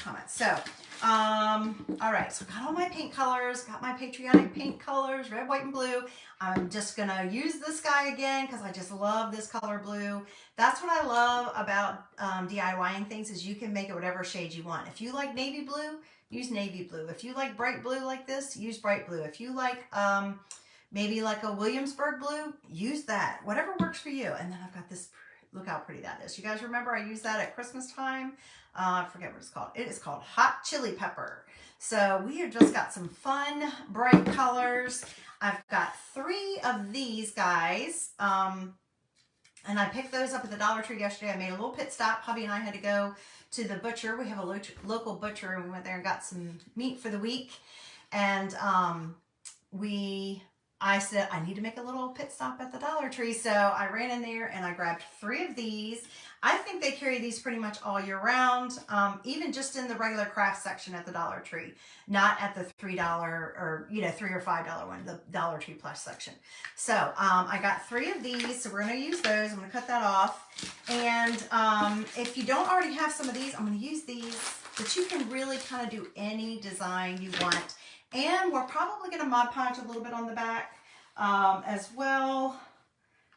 comments. So, all right, so got all my paint colors, got my patriotic paint colors, red, white, and blue. I'm just gonna use this guy again because I just love this color blue. That's what I love about DIYing things, is you can make it whatever shade you want. If you like navy blue, use navy blue. If you like bright blue like this, use bright blue. If you like maybe like a Williamsburg blue, use that. Whatever works for you. And then I've got this, look how pretty that is. You guys remember I used that at Christmas time? I forget what it's called. It is called hot chili pepper. So we have just got some fun, bright colors. I've got 3 of these guys. And I picked those up at the Dollar Tree yesterday. I made a little pit stop. Hubby and I had to go to the butcher. We have a local butcher, and we went there and got some meat for the week. And I said, I need to make a little pit stop at the Dollar Tree. So I ran in there and I grabbed 3 of these. I think they carry these pretty much all year round, even just in the regular craft section at the Dollar Tree, not at the $3 or, $3 or $5 one, the Dollar Tree Plus section. So I got 3 of these, so we're going to use those. I'm going to cut that off. And if you don't already have some of these, I'm going to use these, but you can really kind of do any design you want. And we're probably going to Mod Podge a little bit on the back as well.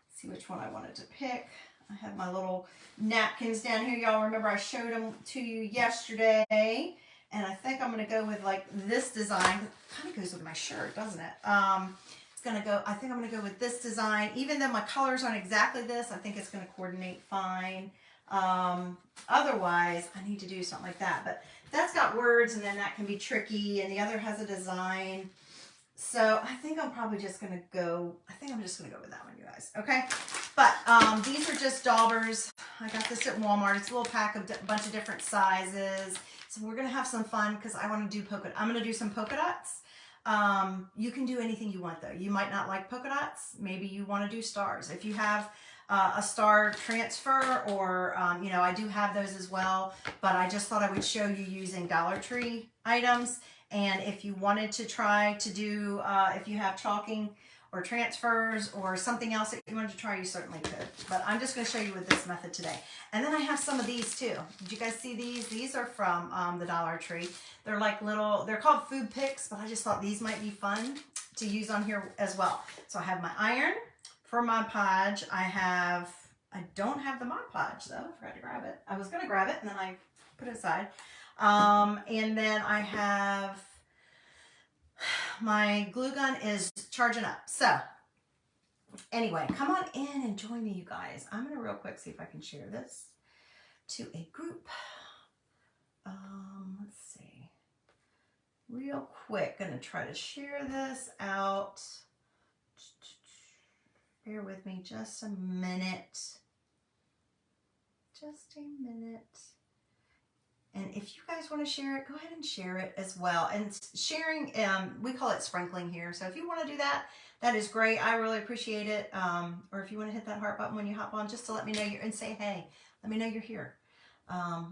Let's see which one I wanted to pick. I have my little napkins down here. Y'all remember I showed them to you yesterday. And I think I'm going to go with like this design. It kind of goes with my shirt, doesn't it? It's going to go, I think I'm going to go with this design. Even though my colors aren't exactly this, I think it's going to coordinate fine. Otherwise, I need to do something like that. But that's got words, and then that can be tricky, and the other has a design. So I think I'm probably just going to go, with that one, you guys. Okay. But these are just daubers. I got this at Walmart. It's a little pack of a bunch of different sizes. So we're going to have some fun because I want to do I'm going to do some polka dots. You can do anything you want though. You might not like polka dots. Maybe you want to do stars. If you have a star transfer, or I do have those as well, but I just thought I would show you using Dollar Tree items. And if you wanted to try to do, if you have chalking or transfers or something else that you wanted to try, you certainly could. But I'm just going to show you with this method today. And then I have some of these too. Did you guys see these? These are from the Dollar Tree. They're like they're called food picks, but I just thought these might be fun to use on here as well. So I have my iron for Mod Podge. I don't have the Mod Podge though. I forgot to grab it. I was going to grab it and then I put it aside. And then I have my glue gun is charging up. So anyway, come on in and join me, you guys. I'm going to real quick see if I can share this to a group. Let's see. Real quick, going to try to share this out. Bear with me just a minute. Just a minute. And if you guys want to share it, go ahead and share it as well. And sharing, we call it sprinkling here. So if you want to do that, that is great. I really appreciate it. Or if you want to hit that heart button when you hop on, just to let me know and say, hey, let me know you're here.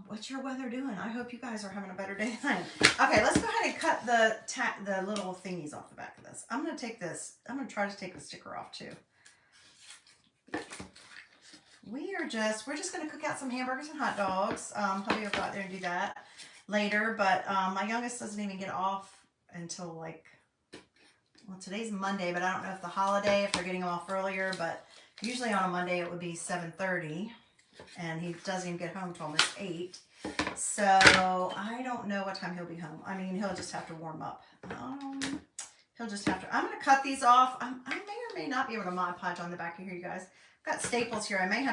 What's your weather doing? I hope you guys are having a better day than I am. Okay, let's go ahead and cut the little thingies off the back of this. I'm going to take this. I'm going to try to take the sticker off too. We're just going to cook out some hamburgers and hot dogs. Hubby will go out there and do that later, but my youngest doesn't even get off until like, well, today's Monday, but I don't know if the holiday, if they're getting him off earlier, but usually on a Monday it would be 7:30, and he doesn't even get home until almost 8. So I don't know what time he'll be home. I mean, he'll just have to warm up. He'll just have to, I'm going to cut these off. I may or may not be able to Mod Podge on the back of here, you guys. Got staples here. I might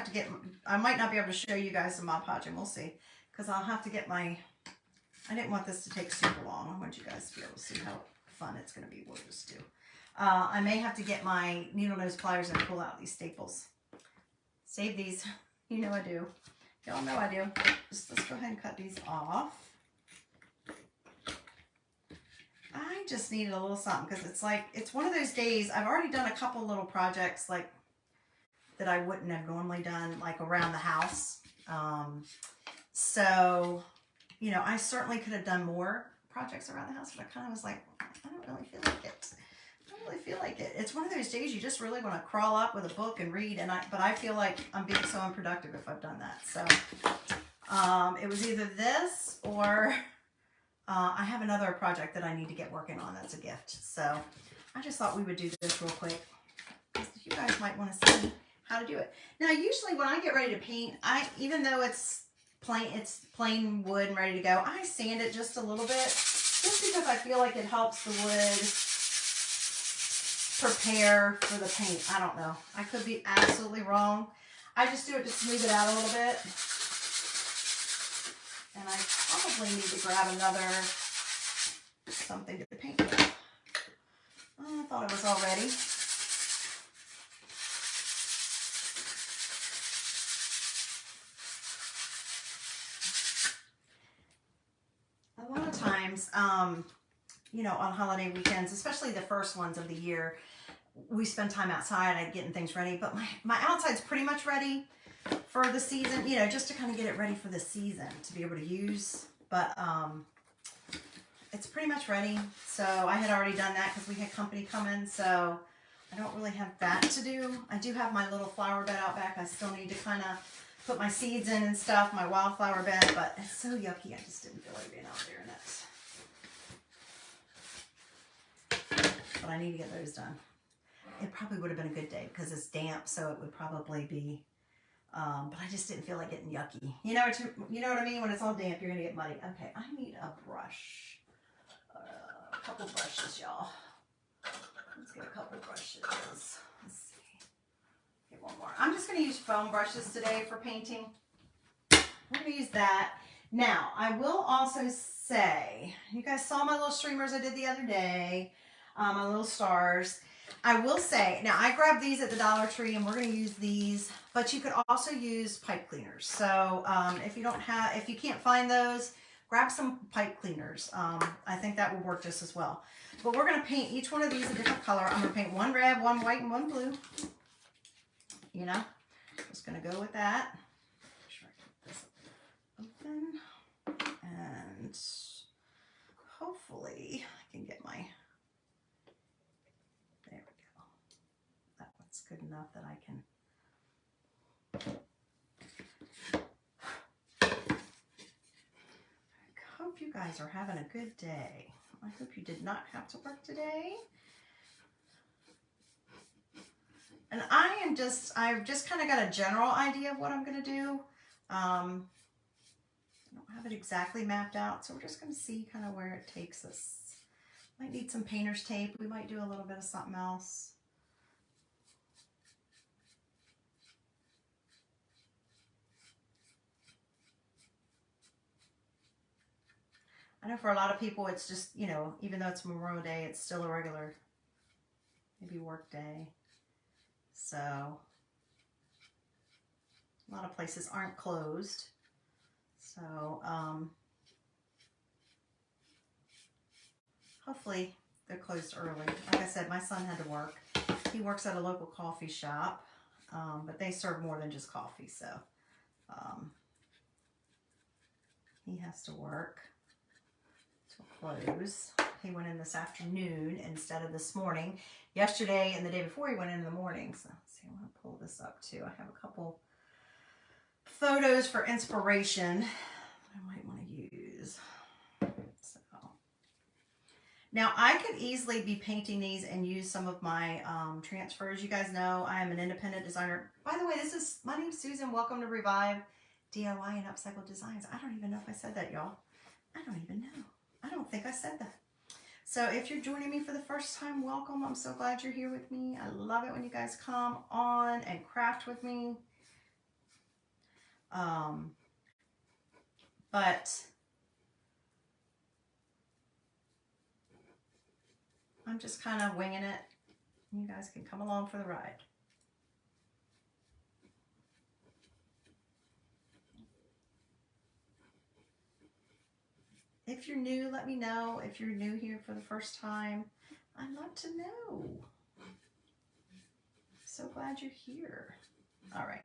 not be able to show you guys the Mod Podge, and we'll see, because I'll have to get I didn't want this to take super long. I want you guys to be able to see how fun it's going to be. We'll just do. I may have to get my needle nose pliers and pull out these staples. Save these. You know I do. Y'all know I do. Let's go ahead and cut these off. I just needed a little something, because it's one of those days. I've already done a couple little projects that I wouldn't have normally done, like around the house. So, I certainly could have done more projects around the house, but I kind of was like, I don't really feel like it. I don't really feel like it. It's one of those days you just really want to crawl up with a book and read, but I feel like I'm being so unproductive if I've done that. So It was either this or I have another project that I need to get working on that's a gift. So I just thought we would do this real quick. You guys might want to see how to do it. Now, usually when I get ready to paint, even though it's plain wood and ready to go, I sand it just a little bit, just because I feel like it helps the wood prepare for the paint. I don't know. I could be absolutely wrong. I just do it to smooth it out a little bit. And I probably need to grab another something to paint with. I thought it was all ready. A lot of times, you know, on holiday weekends, especially the first ones of the year, we spend time outside getting things ready. But my outside's pretty much ready for the season, you know, just to kind of get it ready for the season to be able to use. But it's pretty much ready. So I had already done that because we had company coming. So I don't really have that to do. I do have my little flower bed out back. I still need to kind of put my seeds in and stuff, my wildflower bed, but it's so yucky. I just didn't feel like being out there in it. But I need to get those done. It probably would have been a good day because it's damp, so it would probably be, but I just didn't feel like getting yucky. You know what I mean? When it's all damp, you're going to get muddy. Okay, I need a brush. A couple brushes, y'all. Let's get a couple brushes. Let's see. Get one more. I'm just going to use foam brushes today for painting. We're going to use that. Now, I will also say, you guys saw my little streamers I did the other day, my little stars. I will say, now I grabbed these at the Dollar Tree and we're going to use these, but you could also use pipe cleaners. So if you can't find those, grab some pipe cleaners. I think that will work just as well. But we're going to paint each one of these a different color. I'm going to paint one red, one white, and one blue. You know, just going to go with that. Make sure I get this open. And hopefully I can get my, there we go. That one's good enough that I can. I hope you guys are having a good day. I hope you did not have to work today. And I've just kind of got a general idea of what I'm going to do. I don't have it exactly mapped out, so we're just going to see kind of where it takes us. Might need some painter's tape. We might do a little bit of something else. I know for a lot of people it's just, you know, even though it's Memorial Day, it's still a regular, maybe work day. So a lot of places aren't closed. So hopefully they're closed early. Like I said, my son had to work. He works at a local coffee shop, but they serve more than just coffee. So he has to work till close. He went in this afternoon instead of this morning. Yesterday and the day before he went in the morning. So let's see, I want to pull this up too. I have a couple photos for inspiration I might want to use. So now I could easily be painting these and use some of my transfers. You guys know I am an independent designer. By the way, my name's Susan. Welcome to Revive DIY and Upcycle Designs. I don't even know if I said that, y'all. I don't even know. I don't think I said that. So if you're joining me for the first time, welcome. I'm so glad you're here with me. I love it when you guys come on and craft with me. But I'm just kind of winging it. You guys can come along for the ride. If you're new, let me know. If you're new here for the first time, I'd love to know. So glad you're here. All right.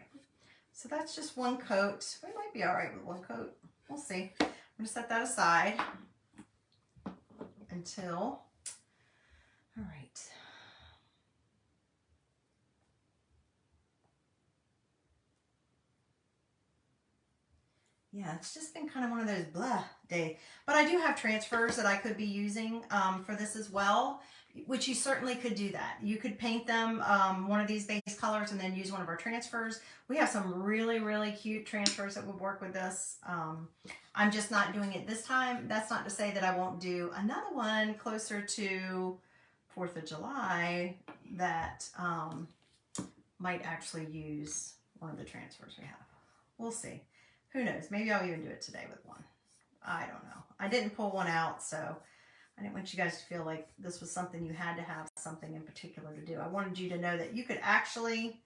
So that's just one coat. We might be all right with one coat. We'll see. I'm going to set that aside until, all right. yeah, it's just been kind of one of those blah days. But I do have transfers that I could be using for this as well, which you certainly could do that. You could paint them one of these base colors and then use one of our transfers. We have some really, really cute transfers that would work with this. I'm just not doing it this time. That's not to say that I won't do another one closer to 4th of July that might actually use one of the transfers we have. We'll see. Who knows? Maybe I'll even do it today with one. I don't know. I didn't pull one out, so I didn't want you guys to feel like this was something you had to have something in particular to do. I wanted you to know that you could actually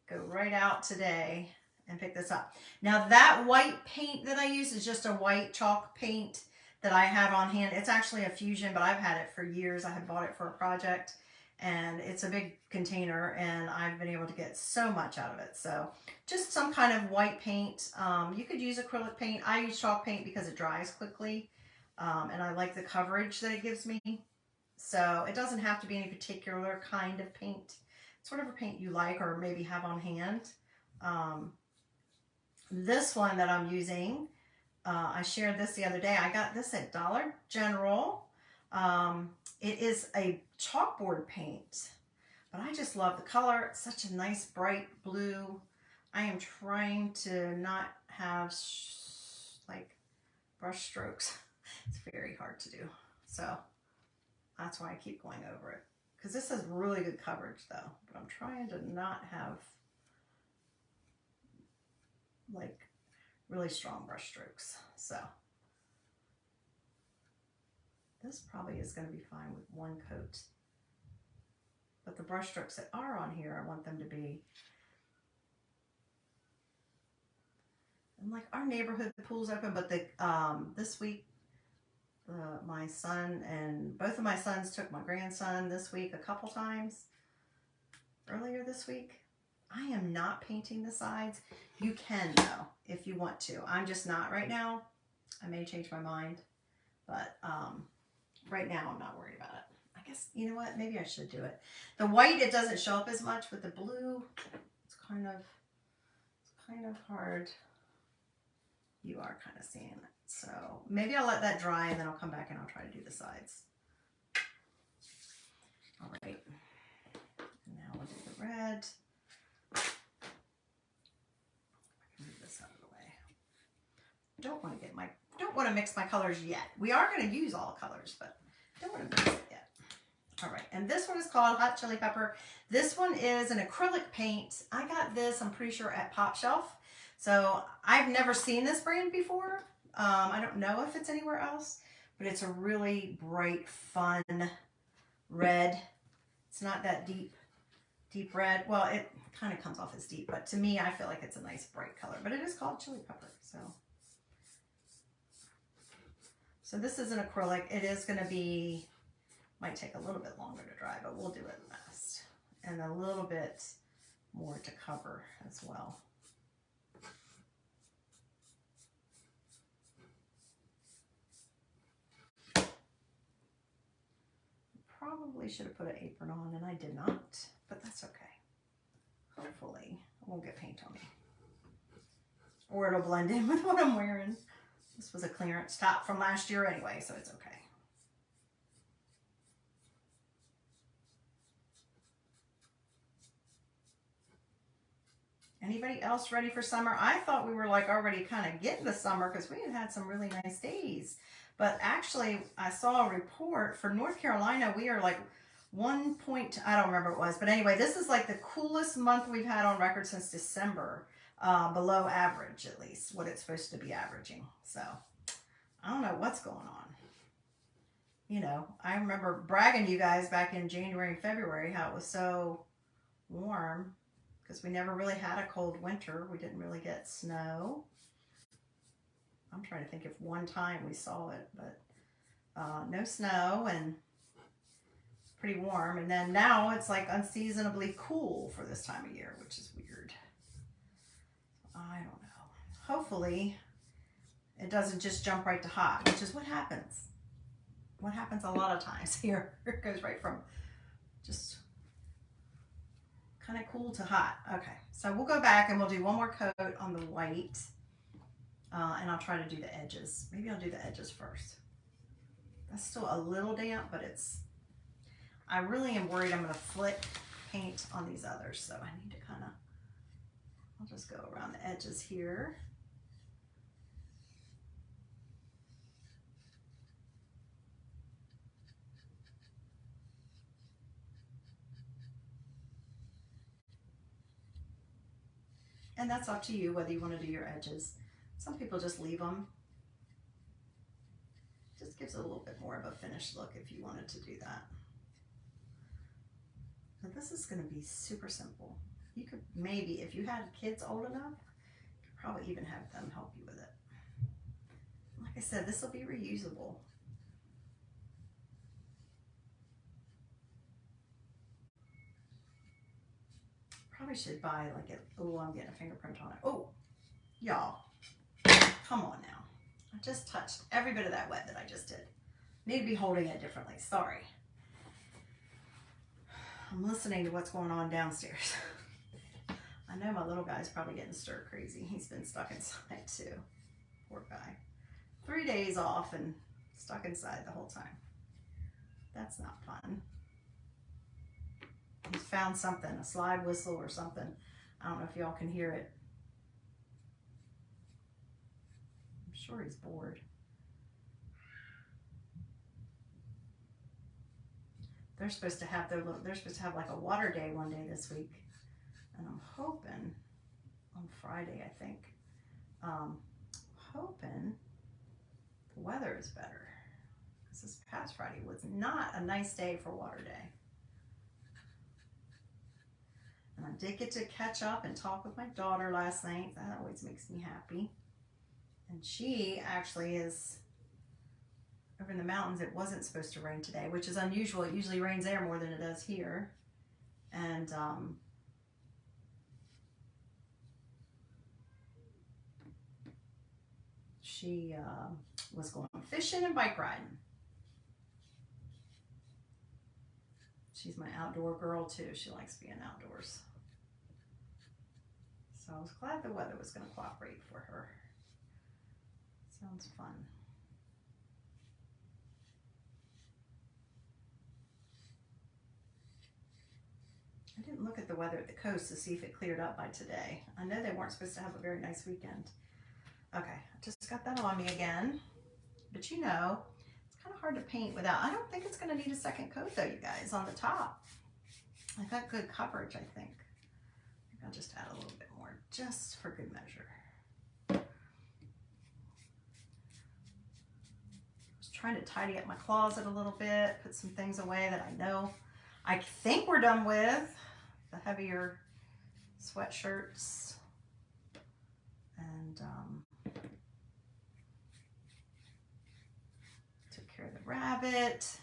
go right out today and pick this up. Now that white paint that I use is just a white chalk paint that I have on hand. It's actually a Fusion, but I've had it for years. I had bought it for a project, and it's a big container, and I've been able to get so much out of it. So just some kind of white paint. You could use acrylic paint. I use chalk paint because it dries quickly, and I like the coverage that it gives me. So it doesn't have to be any particular kind of paint. It's whatever paint you like or maybe have on hand. This one that I'm using, I shared this the other day. I got this at Dollar General. It is a chalkboard paint, but I just love the color. It's such a nice bright blue. I am trying to not have like brush strokes. It's very hard to do. So that's why I keep going over it. Because this has really good coverage though, but I'm trying to not have like really strong brush strokes. So this probably is going to be fine with one coat. But the brush strokes that are on here, I want them to be. And like our neighborhood pool's open, but the this week, my son and both of my sons took my grandson this week a couple times. Earlier this week. I am not painting the sides. You can though, if you want to. I'm just not right now. I may change my mind, but right now I'm not worried about it. I guess, you know what, maybe I should do it. The white, it doesn't show up as much, but the blue, it's kind of hard. You are kind of seeing it. So maybe I'll let that dry and then I'll come back and I'll try to do the sides. All right. And now we'll do the red. Move this out of the way. Don't want to mix my colors yet. We are going to use all colors, but don't want to mix it yet. All right, and this one is called Hot Chili Pepper. This one is an acrylic paint. I got this, I'm pretty sure, at Pop Shelf. So I've never seen this brand before. I don't know if it's anywhere else, but it's a really bright, fun red. It's not that deep red. Well, it kind of comes off as deep, but to me, I feel like it's a nice bright color, but it is called chili pepper. So this is an acrylic. It is going to be, might take a little bit longer to dry, but we'll do it fast. And a little bit more to cover as well. Probably should have put an apron on, and I did not, but that's okay. Hopefully I won't get paint on me. Or it'll blend in with what I'm wearing. This was a clearance top from last year anyway, so it's okay. Anybody else ready for summer? I thought we were like already kind of getting to summer because we had some really nice days. But actually, I saw a report for North Carolina. We are like I don't remember what it was. But anyway, this is like the coolest month we've had on record since December. Below average, at least, what it's supposed to be averaging. So, I don't know what's going on. You know, I remember bragging to you guys back in January and February how it was so warm because we never really had a cold winter. We didn't really get snow. I'm trying to think if one time we saw it, but no snow and pretty warm. And then now it's like unseasonably cool for this time of year, which is weird. I don't know. Hopefully it doesn't just jump right to hot, which is what happens. What happens a lot of times here. It goes right from just kind of cool to hot. Okay, so we'll go back and we'll do one more coat on the white. And I'll try to do the edges. Maybe I'll do the edges first. That's still a little damp, but I really am worried I'm going to flick paint on these others. So I need to kind of, I'll just go around the edges here. And that's up to you whether you want to do your edges. Some people just leave them. Just gives it a little bit more of a finished look if you wanted to do that. But this is going to be super simple. You could maybe, if you had kids old enough, you could probably even have them help you with it. Like I said, this will be reusable. Probably should buy like a, oh, I'm getting a fingerprint on it. Oh, y'all, come on now. I just touched every bit of that wet that I just did. Need to be holding it differently, sorry. I'm listening to what's going on downstairs. I know my little guy's probably getting stir crazy. He's been stuck inside too, poor guy. 3 days off and stuck inside the whole time. That's not fun. He's found something, a slide whistle or something. I don't know if y'all can hear it. I'm sure he's bored. They're supposed to have like a water day one day this week. And I'm hoping on Friday, I think, hoping the weather is better. Because this past Friday was not a nice day for water day. And I did get to catch up and talk with my daughter last night. That always makes me happy. And she actually is over in the mountains. It wasn't supposed to rain today, which is unusual. It usually rains there more than it does here. And she was going fishing and bike riding. She's my outdoor girl too. She likes being outdoors. So I was glad the weather was going to cooperate for her. Sounds fun. I didn't look at the weather at the coast to see if it cleared up by today. I know they weren't supposed to have a very nice weekend. Okay, I just got that on me again. But you know, it's kind of hard to paint without. I don't think it's going to need a second coat though, you guys, on the top. I got good coverage, I think. I'll just add a little bit more, just for good measure. I was trying to tidy up my closet a little bit, put some things away that I know I think we're done with. The heavier sweatshirts. And took care of the rabbit.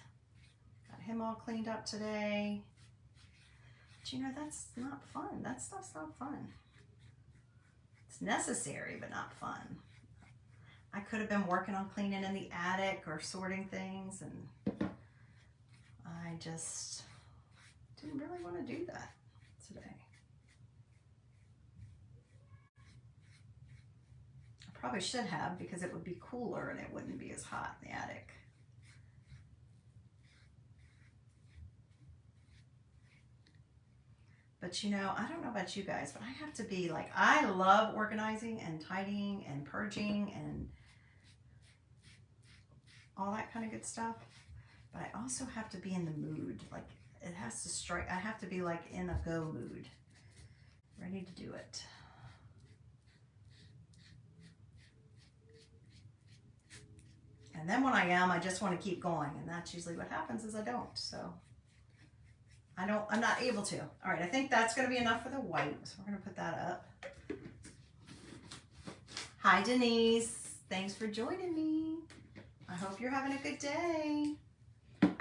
Got him all cleaned up today. But you know, that's not fun. That stuff's not fun. It's necessary, but not fun. I could have been working on cleaning in the attic or sorting things, and I just didn't really want to do that today. I probably should have, because it would be cooler and it wouldn't be as hot in the attic. But you know, I don't know about you guys, but I have to be like, I love organizing and tidying and purging and all that kind of good stuff. But I also have to be in the mood. Like, it has to strike, I have to be like in a go mood, ready to do it. And then when I am, I just want to keep going. And that's usually what happens, is I don't. So I'm not able to. All right, I think that's going to be enough for the white. So we're going to put that up. Hi, Denise. Thanks for joining me. I hope you're having a good day.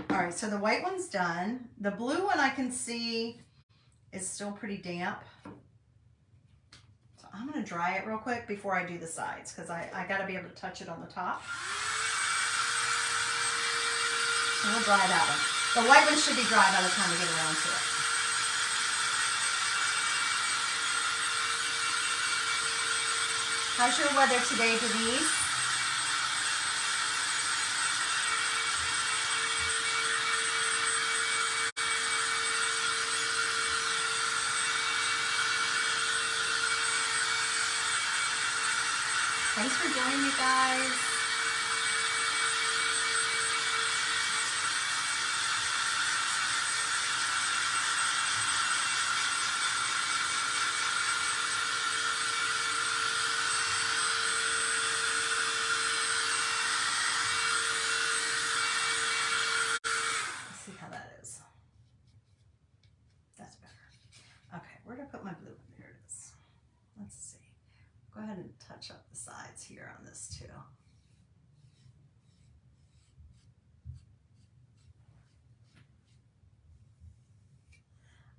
All right, so the white one's done. The blue one I can see is still pretty damp. So I'm going to dry it real quick before I do the sides, because I got to be able to touch it on the top. So we'll dry that one. The white one should be dry by the time we get around to it. How's your weather today, Denise? Thanks for joining me, guys. Let's see how that is. That's better. Okay, where did I put my blue? There it is. Let's see. Go ahead and touch up the sides here on this too.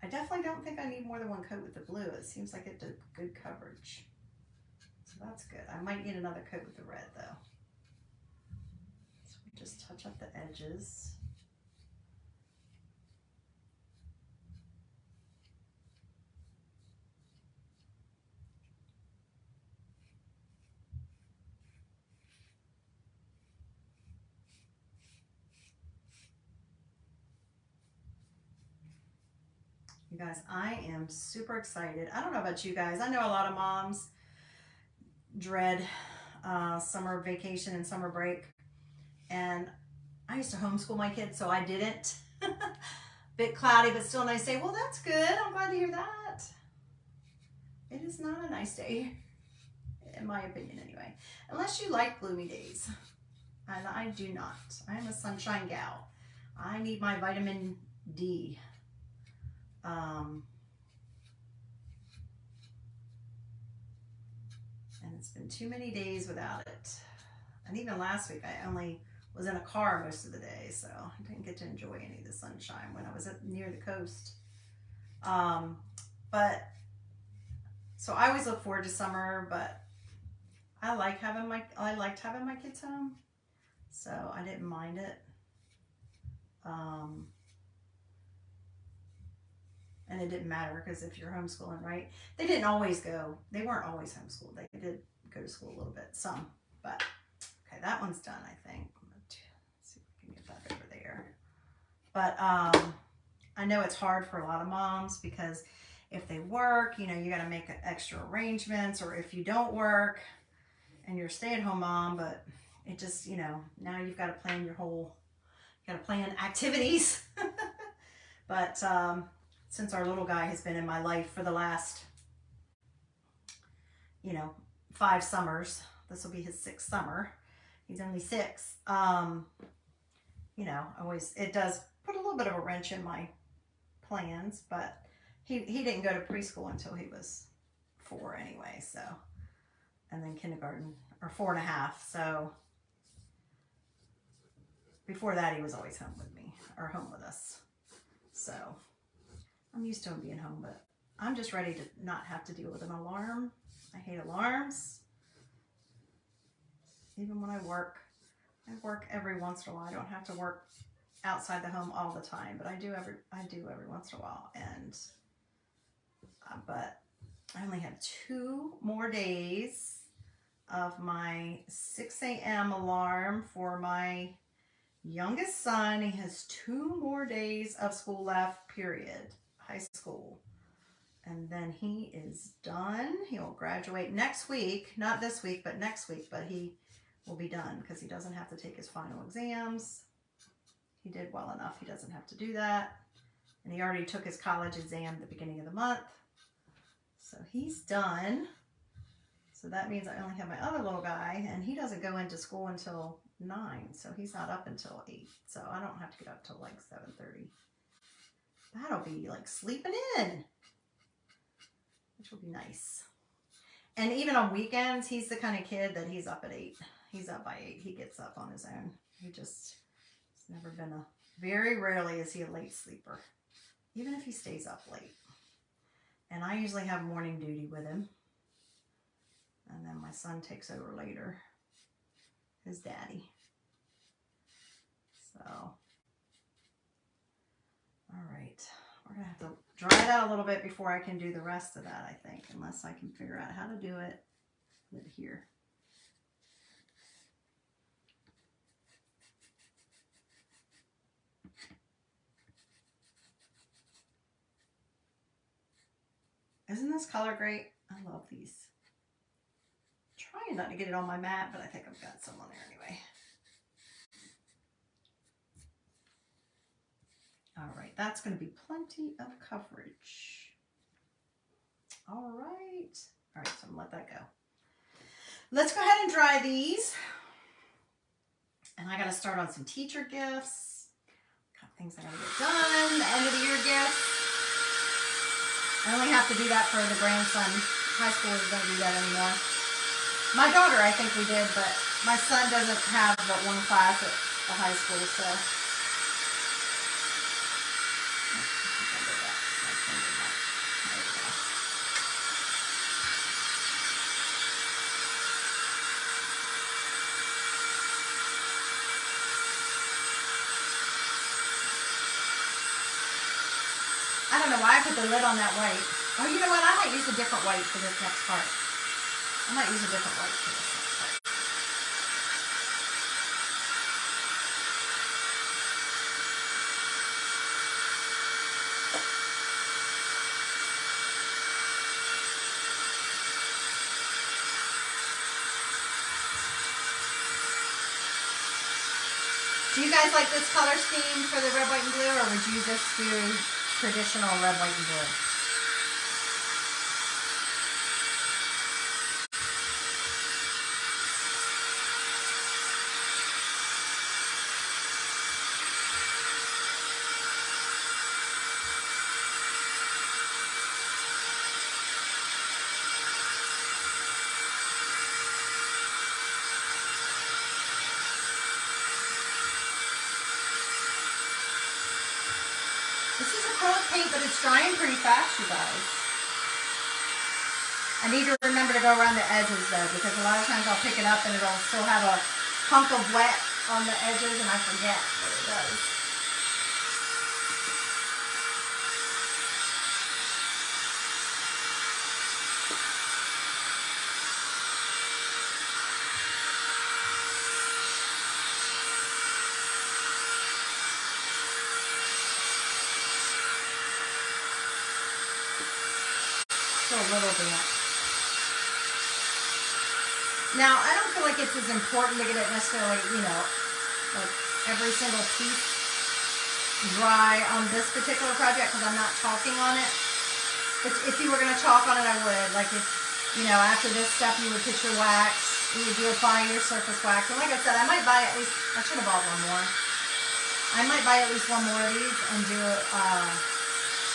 I definitely don't think I need more than one coat with the blue. It seems like it did good coverage. So that's good. I might need another coat with the red though. So we just touch up the edges. You guys, I am super excited. I don't know about you guys. I know a lot of moms dread summer vacation and summer break. And I used to homeschool my kids, so I didn't. Bit cloudy, but still a nice day. Well, that's good. I'm glad to hear that. It is not a nice day, in my opinion anyway. Unless you like gloomy days. And I do not. I am a sunshine gal. I need my vitamin D. And it's been too many days without it. And even last week, I only was in a car most of the day, so I didn't get to enjoy any of the sunshine when I was near the coast. But so I always look forward to summer, but I liked having my kids home, so I didn't mind it. And it didn't matter because if you're homeschooling, right? They weren't always homeschooled. They did go to school a little bit, some, but okay, that one's done, I think. Let's see if we can get that over there. But I know it's hard for a lot of moms because if they work, you got to make extra arrangements, or if you don't work and you're a stay-at-home mom, but it just, now you've got to plan activities. But since our little guy has been in my life for the last, 5 summers, this will be his 6th summer. He's only 6. It does put a little bit of a wrench in my plans, but he didn't go to preschool until he was 4 anyway, so, and then kindergarten, or 4.5, so before that he was always home with me, or home with us, so I'm used to him being home, but I'm just ready to not have to deal with an alarm. I hate alarms. Even when I work every once in a while. I don't have to work outside the home all the time, but I do every once in a while. And but I only have 2 more days of my 6 a.m. alarm for my youngest son. He has 2 more days of school left, period, high school. And then he is done. He'll graduate next week, not this week, but next week, but he will be done because he doesn't have to take his final exams. He did well enough. He doesn't have to do that. And he already took his college exam at the beginning of the month. So he's done. So that means I only have my other little guy, and he doesn't go into school until 9. So he's not up until 8. So I don't have to get up till like 7:30. That'll be like sleeping in, which will be nice. And even on weekends, he's the kind of kid that he's up at 8. He's up by 8. He gets up on his own. He's never been very rarely is he a late sleeper, even if he stays up late. And I usually have morning duty with him. And then my son takes over later, his daddy. So, all right. We're going to have to dry that a little bit before I can do the rest of that, I think, unless I can figure out how to do it lid here. Isn't this color great? I love these. Trying not to get it on my mat, but I think I've got some on there anyway. All right, that's going to be plenty of coverage. All right. All right, so I'm going to let that go. Let's go ahead and dry these. And I got to start on some teacher gifts. Got things I got to get done. The end of the year gifts. I only have to do that for the grandson. High school is don't do that anymore. My daughter, I think we did, but my son doesn't have but one class at the high school, so. I don't know why I put the lid on that white. Oh, you know what? I might use a different white for this next part. I might use a different white for this next part. Do you guys like this color scheme for the red, white, and blue, or would you just do traditional red, white, and blue? This is acrylic paint, but it's drying pretty fast, you guys. I need to remember to go around the edges, though, because a lot of times I'll pick it up and it'll still have a hunk of wet on the edges, and I forget what it does. A little bit. Now, I don't feel like it's as important to get it necessarily, you know, like every single piece dry on this particular project because I'm not chalking on it. If you were going to chalk on it, I would. Like if, you know, after this step you would put your wax, you would apply your surface wax. And like I said, I might buy at least, I should have bought one more. I might buy at least one more of these and do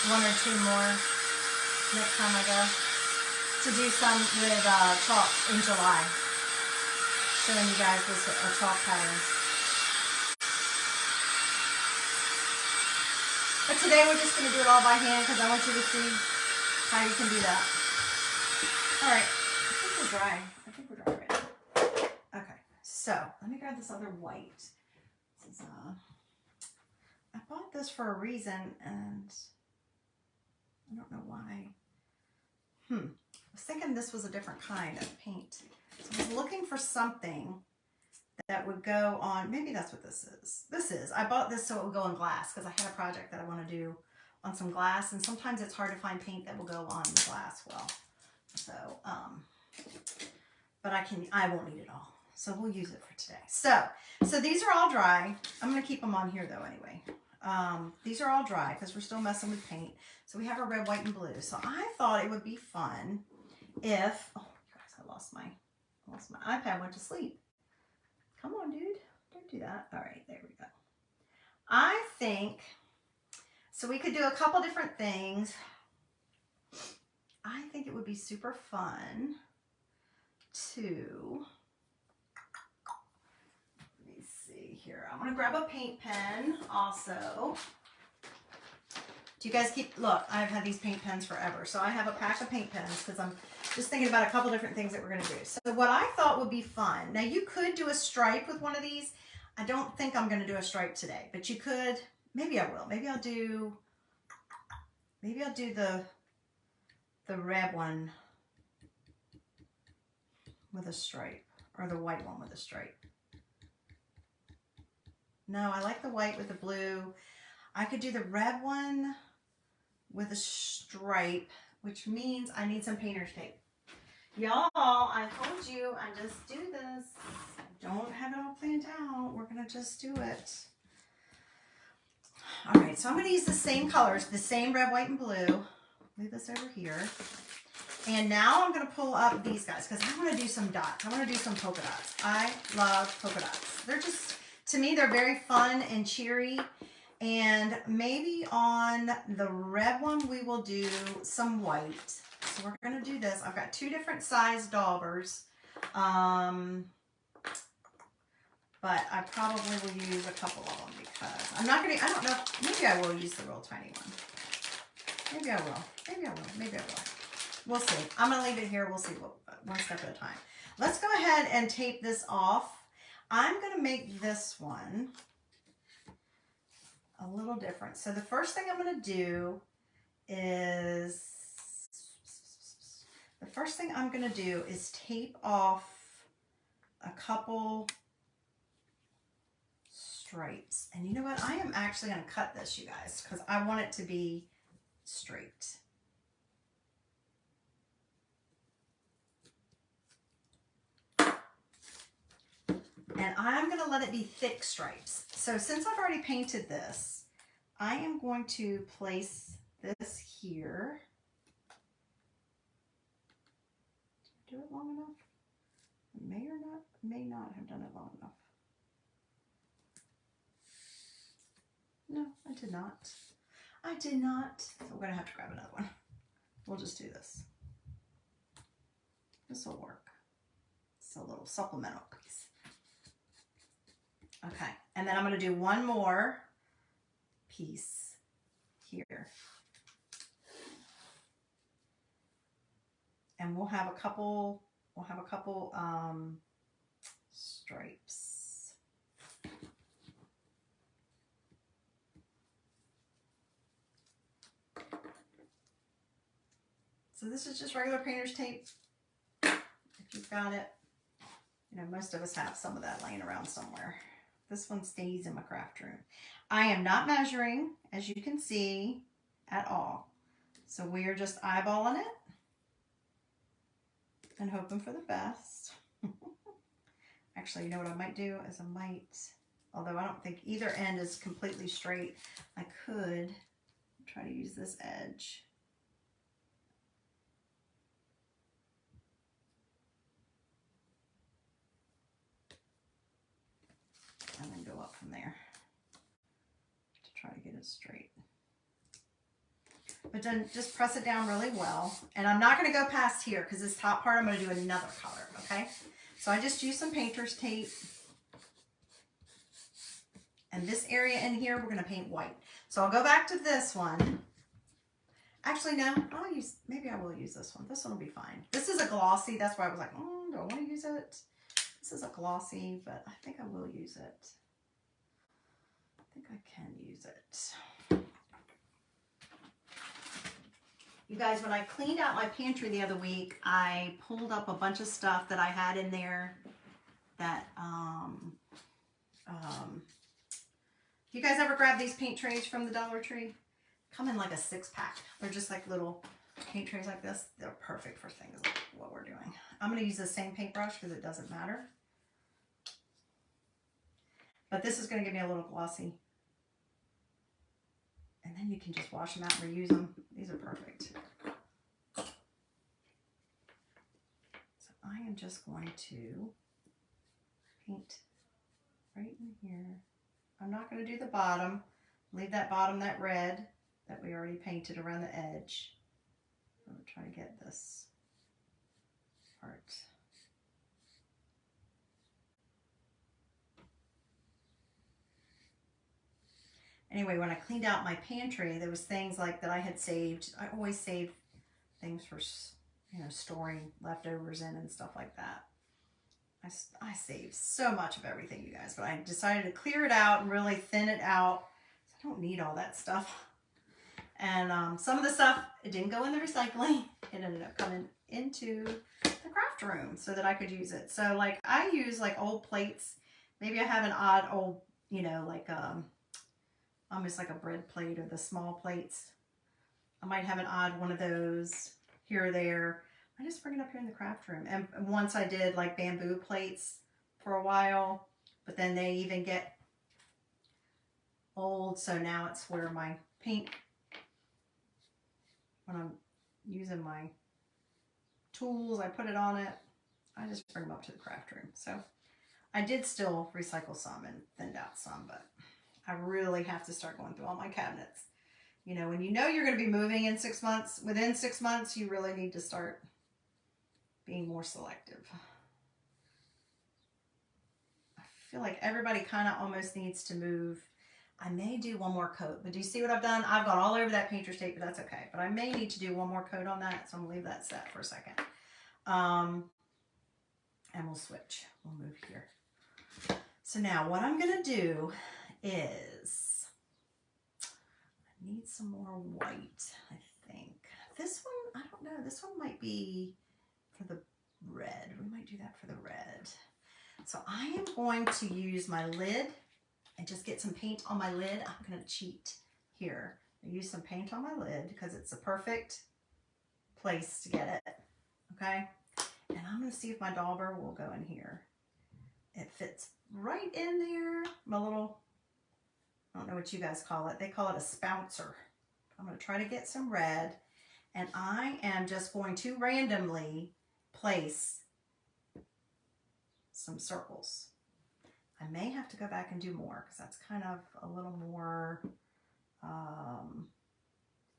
one or two more next time I go. To do some with chalk in July. Showing you guys this chalk pattern. But today we're just going to do it all by hand because I want you to see how you can do that. Alright, I think we're dry. I think we're dry right now. Okay, so let me grab this other white. This is, I bought this for a reason and I don't know why. I was thinking this was a different kind of paint. So I was looking for something that would go on, maybe that's what this is. This is, I bought this so it would go on glass because I had a project that I want to do on some glass, and sometimes it's hard to find paint that will go on the glass well. So, but I won't need it all. So we'll use it for today. So these are all dry. I'm going to keep them on here though anyway. These are all dry because we're still messing with paint. So we have our red, white, and blue. So I thought it would be fun if, oh guys, I lost my iPad, went to sleep. Come on, dude. Don't do that. All right, there we go. I think, so we could do a couple different things. I think it would be super fun to, let me see here. I'm going to grab a paint pen also. Do you guys keep, look, I've had these paint pens forever. So I have a pack of paint pens because I'm just thinking about a couple different things that we're going to do. So what I thought would be fun, now you could do a stripe with one of these. I don't think I'm going to do a stripe today, but you could, maybe I will. Maybe I'll do the red one with a stripe, or the white one with a stripe. No, I like the white with the blue. I could do the red one with a stripe, which means I need some painter's tape. Y'all, I told you I just do this. Don't have it all planned out. We're going to just do it. All right, so I'm going to use the same colors, the same red, white, and blue. Leave this over here. And now I'm going to pull up these guys because I want to do some dots. I want to do some polka dots. I love polka dots. They're just, to me, they're very fun and cheery. And maybe on the red one, we will do some white. So we're going to do this. I've got 2 different size daubers. But I probably will use a couple of them because I'm not going to, I don't know, maybe I will use the real tiny one. Maybe I will. Maybe I will. Maybe I will. We'll see. I'm going to leave it here. We'll see one step at a time. Let's go ahead and tape this off. I'm going to make this one a little different. So the first thing I'm going to do is, tape off a couple stripes. And you know what? I am actually going to cut this, you guys, because I want it to be straight. And I'm going to let it be thick stripes. So since I've already painted this, I am going to place this here. Did I do it long enough? May not have done it long enough. No, I did not. I did not. So we're going to have to grab another one. We'll just do this. This will work. It's a little supplemental piece. Okay, and then I'm going to do one more piece here. And we'll have a couple stripes. So this is just regular painter's tape. If you've got it, you know, most of us have some of that laying around somewhere. This one stays in my craft room. I am not measuring, as you can see, at all. So we are just eyeballing it and hoping for the best. Actually, you know what I might do is although I don't think either end is completely straight, I could try to use this edge. And then go up from there to try to get it straight. But then just press it down really well. And I'm not going to go past here because this top part I'm going to do another color, okay? So I just used some painter's tape. And this area in here, we're going to paint white. So I'll go back to this one. Actually, no, maybe I will use this one. This one will be fine. This is a glossy. That's why I was like, do I want to use it? This is a glossy, but I think I will use it. I think I can use it. You guys, when I cleaned out my pantry the other week, I pulled up a bunch of stuff that I had in there that, you guys ever grab these paint trays from the Dollar Tree? Come in like a 6-pack. They're just like little paint trays like this. They're perfect for things like what we're doing. I'm going to use the same paintbrush because it doesn't matter. But this is going to give me a little glossy. And then you can just wash them out and reuse them. These are perfect. So I am just going to paint right in here. I'm not going to do the bottom. Leave that bottom, that red that we already painted around the edge. I'm going to try to get this part. Anyway, when I cleaned out my pantry, there was things like that I had saved. I always save things for, you know, storing leftovers in and stuff like that. I save so much of everything, you guys, but I decided to clear it out and really thin it out. I don't need all that stuff. And some of the stuff, it didn't go in the recycling. It ended up coming into the craft room so that I could use it. So like I use like old plates. Maybe I have an odd old, you know, like almost like a bread plate or the small plates. I might have an odd one of those here or there. I just bring it up here in the craft room. And once I did like bamboo plates for a while, but then they even get old. So now it's where my paint, when I'm using my tools, I put it on it. I just bring them up to the craft room. So I did still recycle some and thinned out some, but I really have to start going through all my cabinets. You know, when you know you're going to be moving in 6 months, within 6 months, you really need to start being more selective. I feel like everybody kind of almost needs to move. I may do one more coat, but do you see what I've done? I've gone all over that painter's tape, but that's okay. But I may need to do one more coat on that, so I'm going to leave that set for a second. And we'll switch. We'll move here. So now what I'm going to do is, I need some more white, I think. This one, I don't know. This one might be for the red. We might do that for the red. So I am going to use my lid and just get some paint on my lid. I'm going to cheat here. I use some paint on my lid because it's the perfect place to get it. Okay. And I'm going to see if my dauber will go in here. It fits right in there. My little, I don't know what you guys call it. They call it a spouncer. I'm going to try to get some red. And I am just going to randomly place some circles. I may have to go back and do more because that's kind of a little more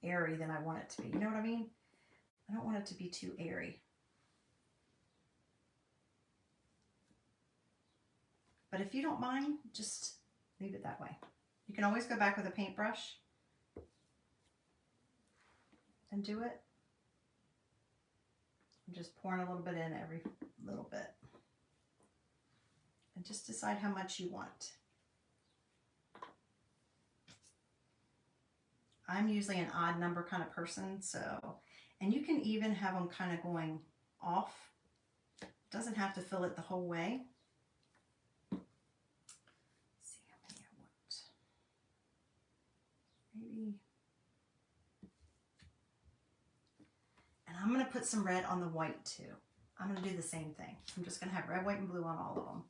airy than I want it to be. You know what I mean? I don't want it to be too airy. But if you don't mind, just leave it that way. You can always go back with a paintbrush and do it. I'm just pouring a little bit in every little bit. And just decide how much you want. I'm usually an odd number kind of person, so, and you can even have them kind of going off. It doesn't have to fill it the whole way. Let's see how many I want. Maybe. And I'm going to put some red on the white too. I'm going to do the same thing. I'm just going to have red, white, and blue on all of them.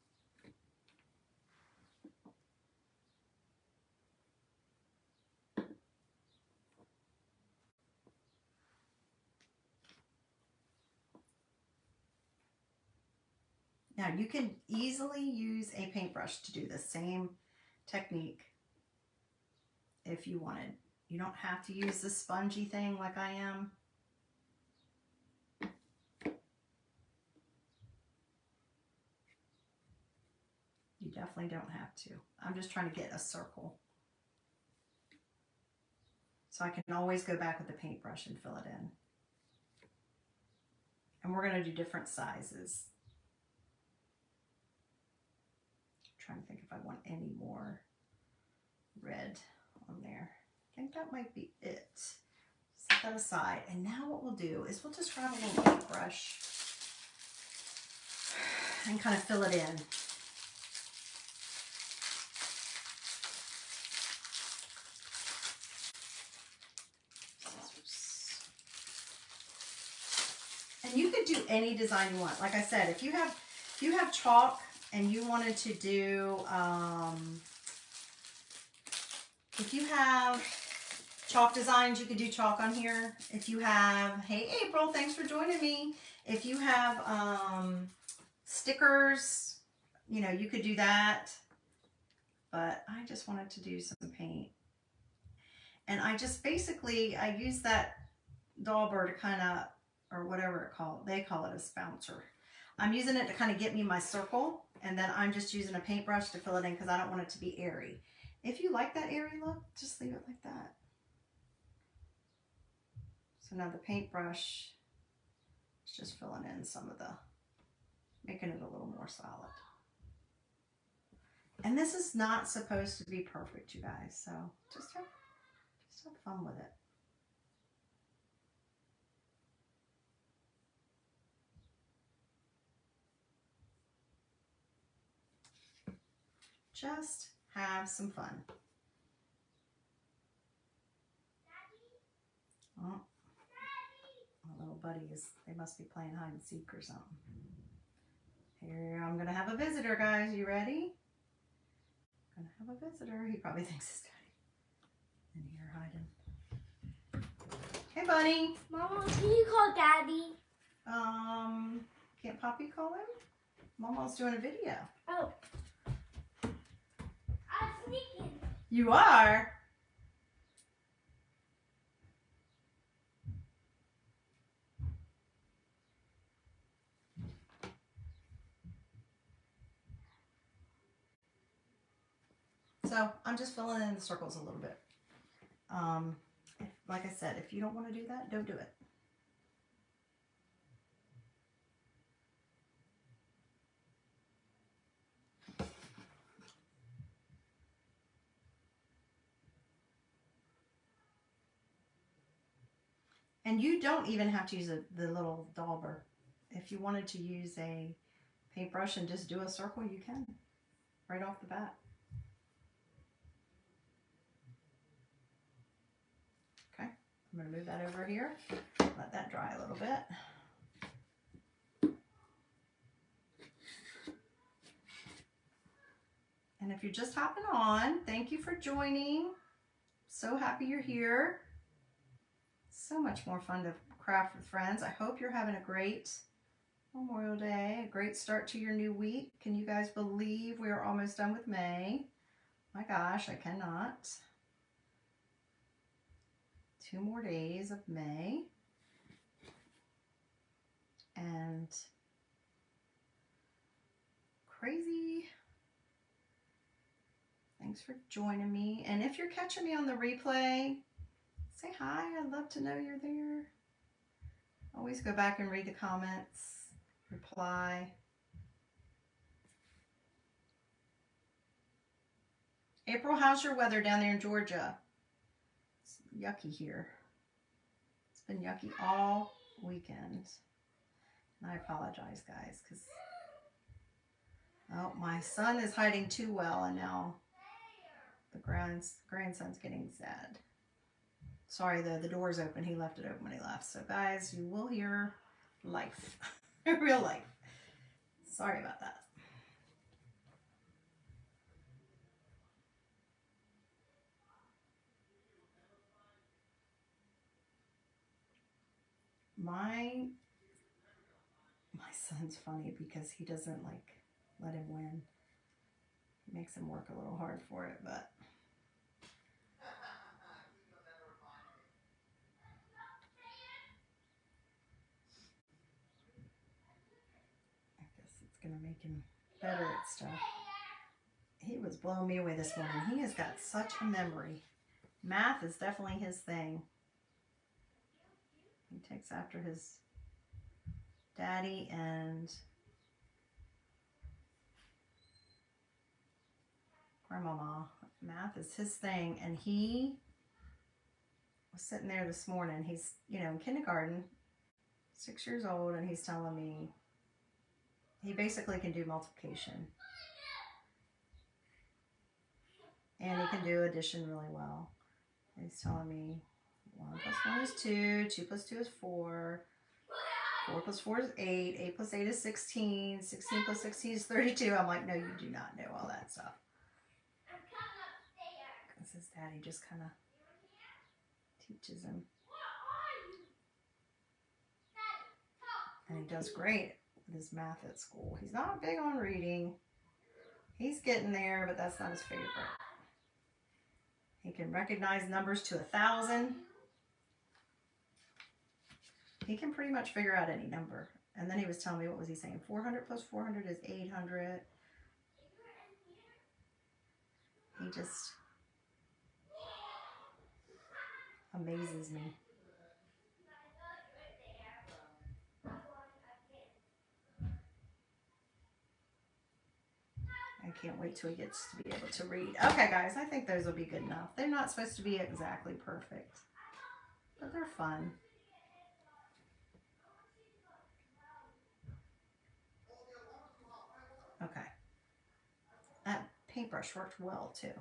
Now you can easily use a paintbrush to do the same technique if you wanted. You don't have to use the spongy thing like I am. You definitely don't have to. I'm just trying to get a circle. So I can always go back with the paintbrush and fill it in. And we're going to do different sizes. I'm trying to think if I want any more red on there. I think that might be it. Set that aside. And now what we'll do is we'll just grab a little paintbrush and kind of fill it in. And you could do any design you want. Like I said, if you have chalk and you wanted to do, if you have chalk designs, you could do chalk on here. If you have, hey April, thanks for joining me. If you have stickers, you know, you could do that. But I just wanted to do some paint. And I just basically, I use that dauber to kind of, or whatever they call it a spouncer. I'm using it to kind of get me my circle, and then I'm just using a paintbrush to fill it in because I don't want it to be airy. If you like that airy look, just leave it like that. So now the paintbrush is just filling in some of the, making it a little more solid. And this is not supposed to be perfect, you guys, so just have fun with it. Just have some fun. Oh, my little buddies, they must be playing hide and seek or something. Here, I'm gonna have a visitor, guys. You ready? Gonna have a visitor. He probably thinks it's Daddy. In here hiding. Hey, Bunny. Mama, can you call Daddy? Can't Poppy call him? Mama's doing a video. Oh. I'm sneaking. You are? So I'm just filling in the circles a little bit. Like I said, if you don't want to do that, don't do it. And you don't even have to use the little dauber. If you wanted to use a paintbrush and just do a circle, you can, right off the bat. Okay, I'm going to move that over here. Let that dry a little bit. And if you're just hopping on, thank you for joining. So happy you're here. So much more fun to craft with friends. I hope you're having a great Memorial Day, a great start to your new week. Can you guys believe we are almost done with May? My gosh, I cannot. 2 more days of May. And crazy. Thanks for joining me. And if you're catching me on the replay, say hi. I'd love to know you're there. Always go back and read the comments, reply. April, how's your weather down there in Georgia? It's yucky here. It's been yucky all weekend. And I apologize, guys, because oh, my son is hiding too well, and now the grandson's getting sad. Sorry, though, the door's open. He left it open when he left. So, guys, you will hear life. Real life. Sorry about that. My son's funny because he doesn't, like, let him win. He makes him work a little hard for it, but... Gonna make him better at stuff. He was blowing me away this morning. He has got such a memory. Math is definitely his thing. He takes after his daddy and grandmama. Math is his thing, and he was sitting there this morning. He's, in kindergarten, 6 years old, and he's telling me he basically can do multiplication. And he can do addition really well. And he's telling me 1 plus 1 is 2, 2 plus 2 is 4, 4 plus 4 is 8, 8 plus 8 is 16, 16 plus 16 is 32. I'm like, no, you do not know all that stuff. Because his daddy just kind of teaches him. And he does great with his math at school. He's not big on reading. He's getting there, but that's not his favorite. He can recognize numbers to 1,000. He can pretty much figure out any number. And then he was telling me, what was he saying? 400 plus 400 is 800. He just amazes me. I can't wait till he gets to be able to read. Okay, guys, I think those will be good enough. They're not supposed to be exactly perfect, but they're fun. Okay. paintbrush worked well too.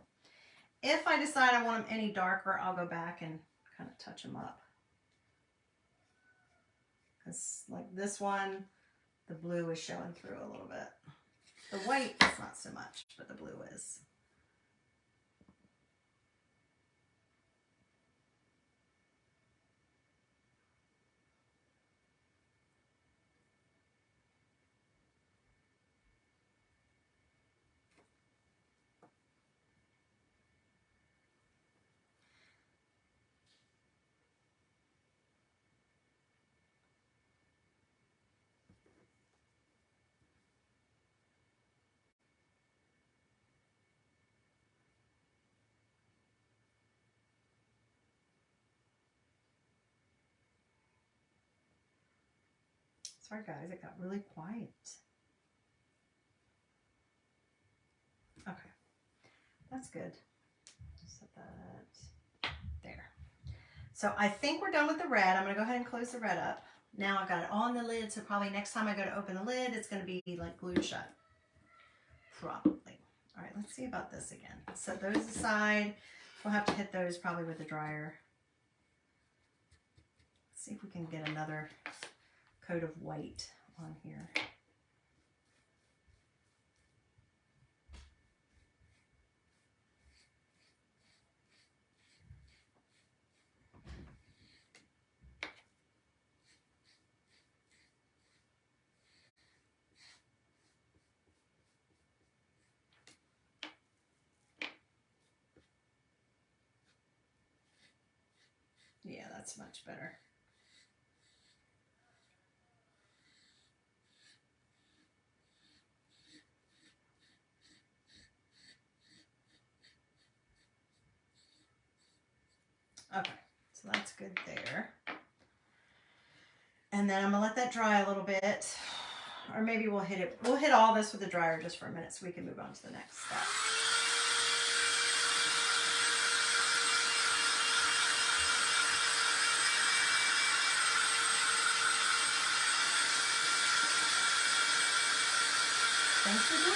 If I decide I want them any darker, I'll go back and kind of touch them up. Because like this one, the blue is showing through a little bit. The white is not so much, but the blue is. Sorry guys, it got really quiet. Okay, that's good. Set that there. So I think we're done with the red. I'm gonna go ahead and close the red up. Now I've got it on the lid, so probably next time I go to open the lid, it's gonna be like glued shut. Probably. All right, let's see about this again. Set those aside. We'll have to hit those probably with the dryer. Let's see if we can get another coat of white on here. Yeah, that's much better. Okay, so that's good there. And then I'm gonna let that dry a little bit, or maybe we'll hit all this with the dryer just for a minute so we can move on to the next step. Thanks for joining me.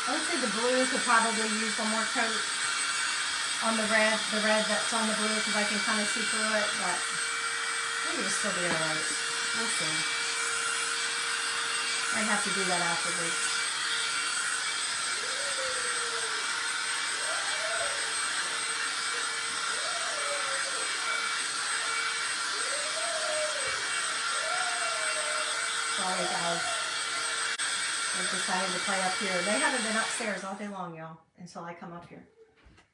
I would say the blue could probably use one more coat on the red that's on the blue because I can kind of see through it, but maybe it'll still be alright. We'll see. Might have to do that afterwards. Sorry guys. They decided to play up here. They haven't been upstairs all day long, y'all, until I come up here.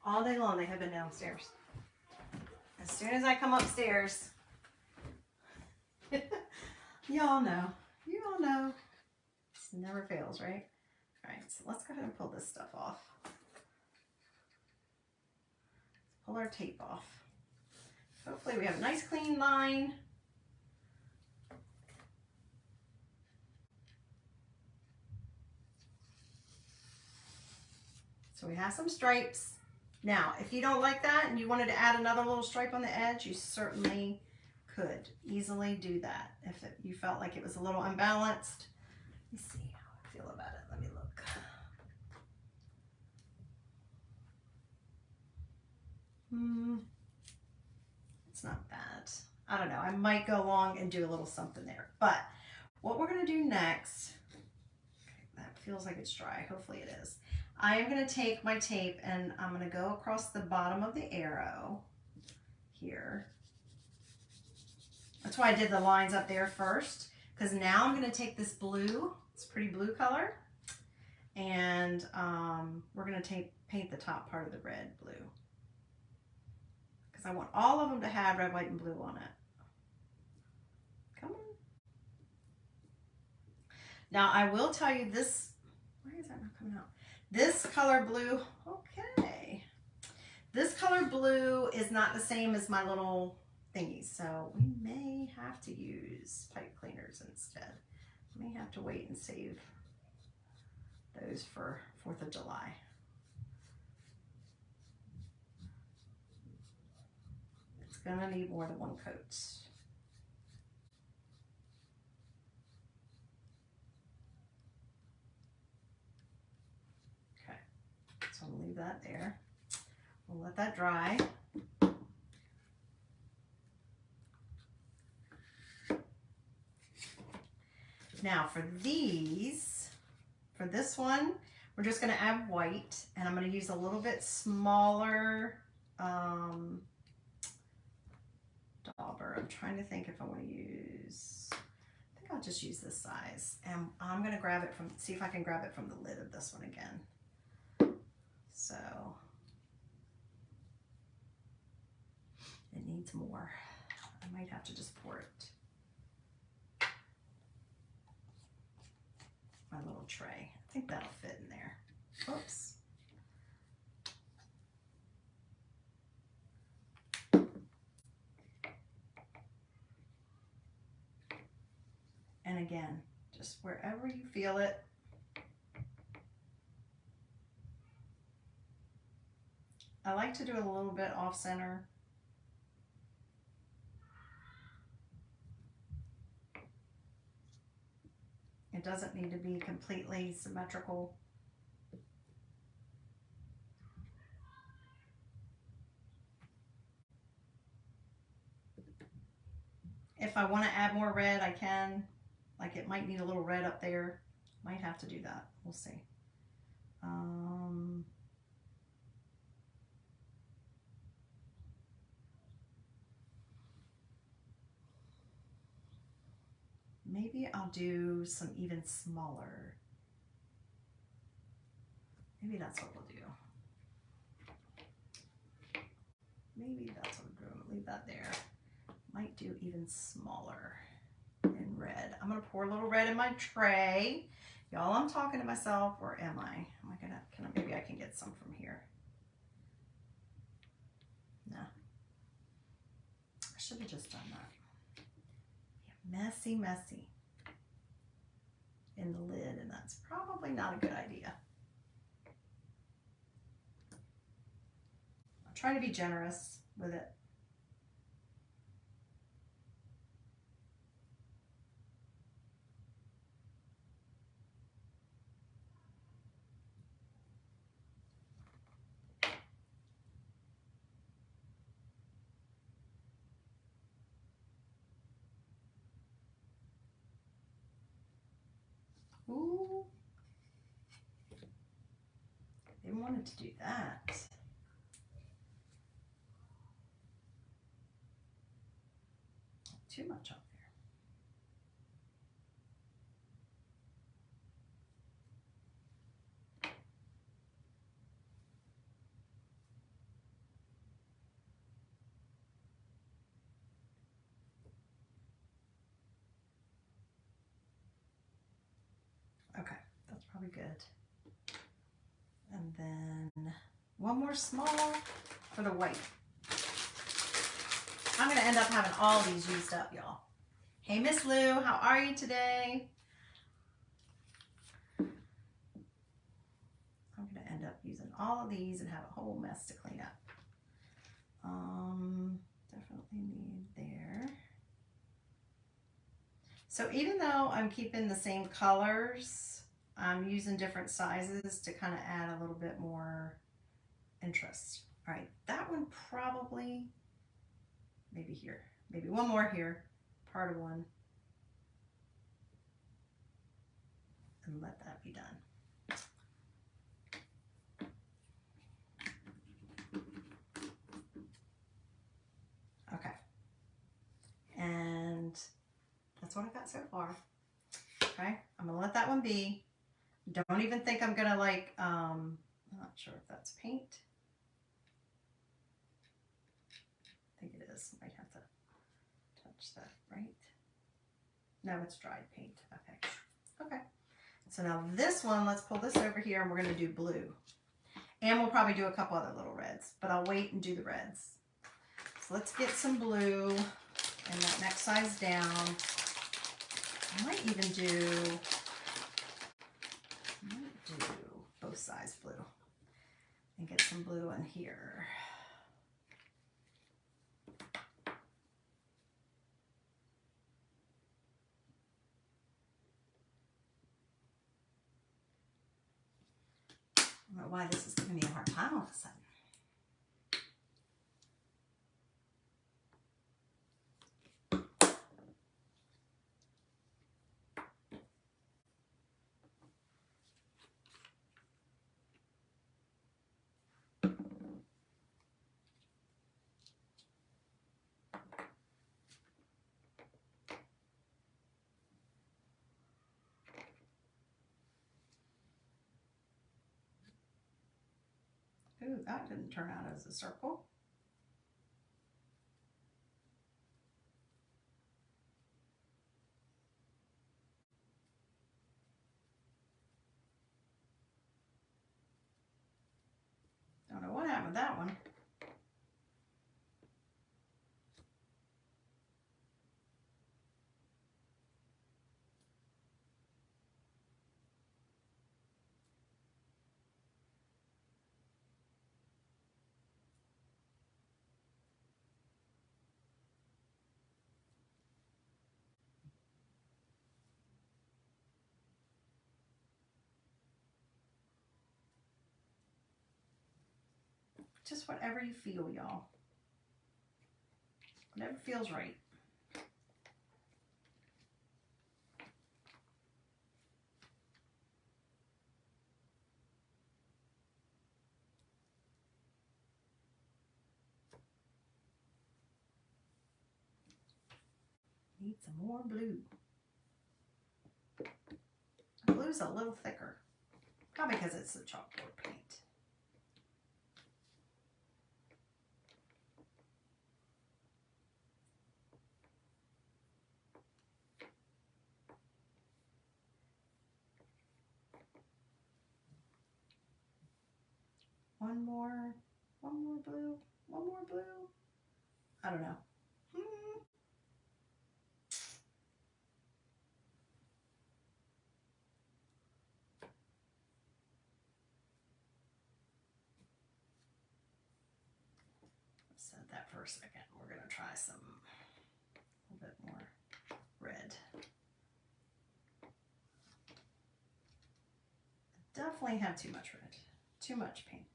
All day long they have been downstairs. As soon as I come upstairs, y'all know. You all know. It never fails, right? All right, so let's go ahead and pull this stuff off. Pull our tape off. Hopefully we have a nice clean line. So we have some stripes. Now, if you don't like that and you wanted to add another little stripe on the edge, you certainly could easily do that. If you felt like it was a little unbalanced. Let me see how I feel about it. Let me look. It's not bad. I don't know. I might go along and do a little something there. But what we're going to do next, okay, that feels like it's dry. Hopefully it is. I am going to take my tape and I'm going to go across the bottom of the arrow here. That's why I did the lines up there first, because now I'm going to take this blue, it's pretty blue color, and we're going to paint the top part of the red blue, because I want all of them to have red, white, and blue on it. Come on. Now I will tell you this, why is that not coming out? This color blue, okay. This color blue is not the same as my little thingies, so we may have to use pipe cleaners instead. May have to wait and save those for 4th of July. It's gonna need more than one coat. Okay, so I'll leave that there. We'll let that dry. Now for these, for this one, we're just gonna add white, and I'm gonna use a little bit smaller dauber. I'm trying to think if I wanna use, I think I'll just use this size. And I'm gonna grab it from, see if I can grab it from the lid of this one again. So, it needs more. I might have to just pour it. My little tray. I think that'll fit in there. Oops. And again, just wherever you feel it. I like to do it a little bit off center. It doesn't need to be completely symmetrical. If I want to add more red, I can. Like it might need a little red up there. Might have to do that. We'll see. Maybe I'll do some even smaller. Maybe that's what we'll do. Maybe that's what we'll do. Leave that there. Might do even smaller in red. I'm gonna pour a little red in my tray. Y'all, I'm talking to myself, or am I? Am I gonna, maybe I can get some from here. No. I should have just done that. Yeah, messy, messy in the lid, and that's probably not a good idea. I'm trying to be generous with it. Ooh, they wanted to do that. Too much up there. Okay, that's probably good. And then one more small for the white. I'm gonna end up having all these used up, y'all. Hey, Miss Lou, how are you today? I'm gonna end up using all of these and have a whole mess to clean up. Definitely need there. So even though I'm keeping the same colors, I'm using different sizes to kind of add a little bit more interest. All right, that one probably, maybe here, maybe one more here, part of one, and let that be done. Okay, and that's what I got so far. Okay, I'm gonna let that one be. Don't even think I'm gonna like, I'm not sure if that's paint. is. Might have to touch that, right? No, it's dried paint. Okay. Okay. So now this one, let's pull this over here and we're going to do blue. And we'll probably do a couple other little reds, but I'll wait and do the reds. So let's get some blue and that next size down. I might even do both sides blue and get some blue in here. I don't know why this is giving me a hard time all of a sudden. Ooh, that didn't turn out as a circle. Don't know what happened with that one. Just whatever you feel, y'all. Whatever feels right. Need some more blue. The blue's a little thicker. Probably because it's the chalkboard paint. One more blue, one more blue. I don't know. Set that for a second. We're gonna try some, a little bit more red. Definitely have too much red, too much paint.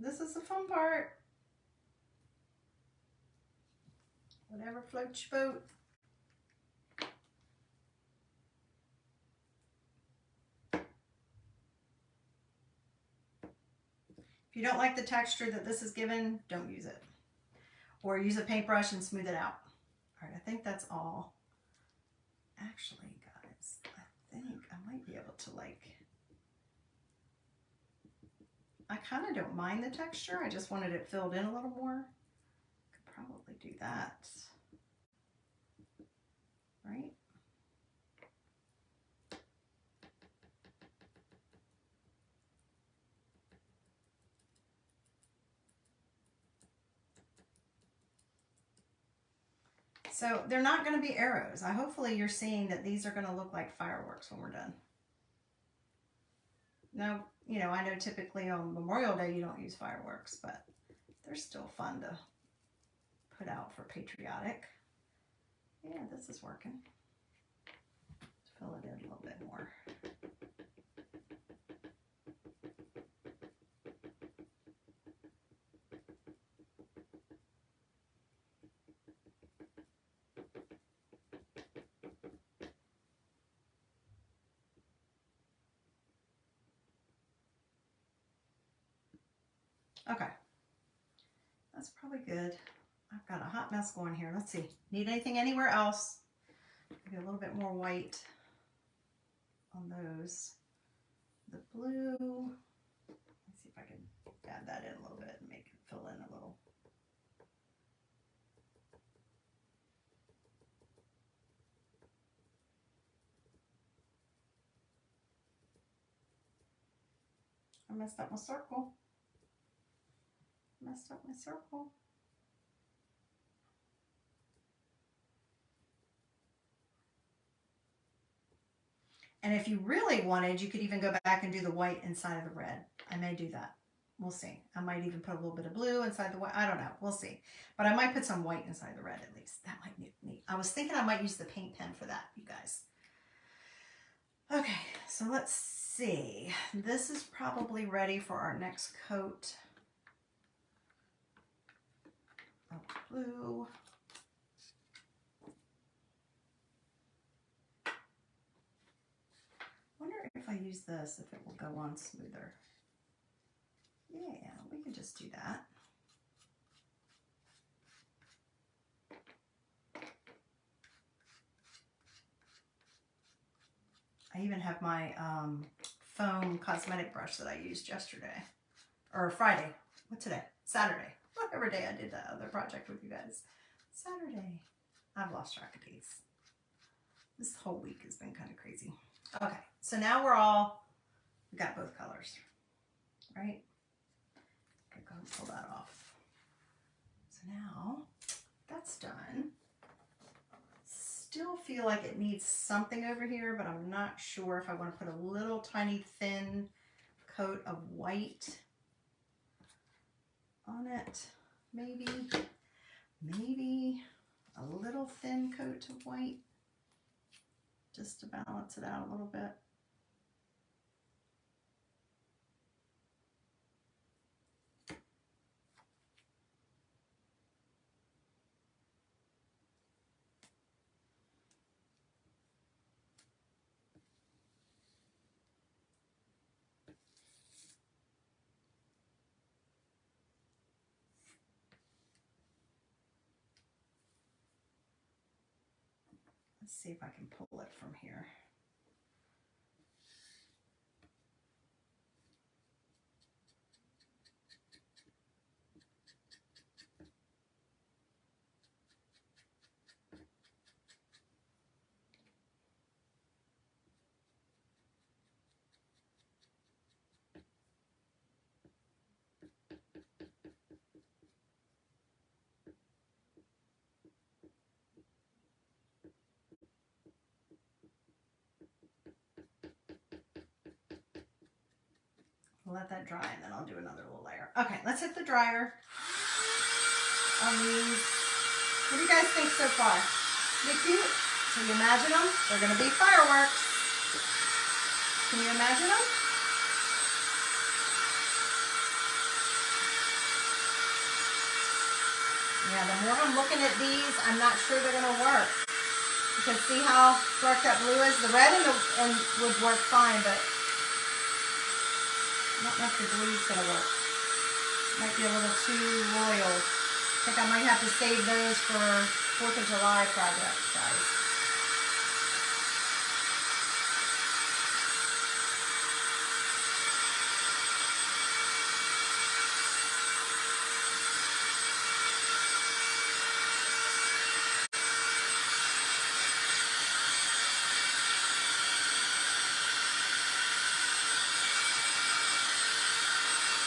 This is the fun part. Whatever floats your boat. If you don't like the texture that this is given, don't use it. Or use a paintbrush and smooth it out. All right, I think that's all. Actually, guys, I think I might be able to I kind of don't mind the texture. I just wanted it filled in a little more. Could probably do that. Right? So they're not going to be arrows. Hopefully you're seeing that these are going to look like fireworks when we're done. Now, you know, I know typically on Memorial Day you don't use fireworks, but they're still fun to put out for patriotic. Yeah, this is working. Let's fill it in a little bit more. Okay. That's probably good. I've got a hot mess going here. Let's see. Need anything anywhere else? Maybe a little bit more white on those. The blue. Let's see if I can add that in a little bit and make it fill in a little. I messed up my circle. Messed up my circle. And if you really wanted, you could even go back and do the white inside of the red. I may do that. We'll see. I might even put a little bit of blue inside the white. I don't know. We'll see. But I might put some white inside the red at least. That might be neat. I was thinking I might use the paint pen for that, you guys. Okay, so let's see. This is probably ready for our next coat of blue. Wonder if I use this, if it will go on smoother. Yeah, we can just do that. I even have my foam cosmetic brush that I used yesterday. Or Friday. What today? Saturday. Whatever day I did that other project with you guys. Saturday. I've lost track of days. This whole week has been kind of crazy. Okay, so now we got both colors, right? Okay, go and pull that off. So now that's done. Still feel like it needs something over here, but I'm not sure if I want to put a little tiny thin coat of white on it. Maybe a little thin coat of white just to balance it out a little bit. Let's see if I can pull it from here. Let that dry and then I'll do another little layer. Okay, let's hit the dryer on these. What do you guys think so far? They cute? Can you imagine them? They're going to be fireworks. Can you imagine them? Yeah, the more I'm looking at these, I'm not sure they're going to work. You can see how dark that blue is. The red and would work fine, but I don't know if the blue's going to work. Might be a little too royal. I think I might have to save those for 4th of July projects, guys.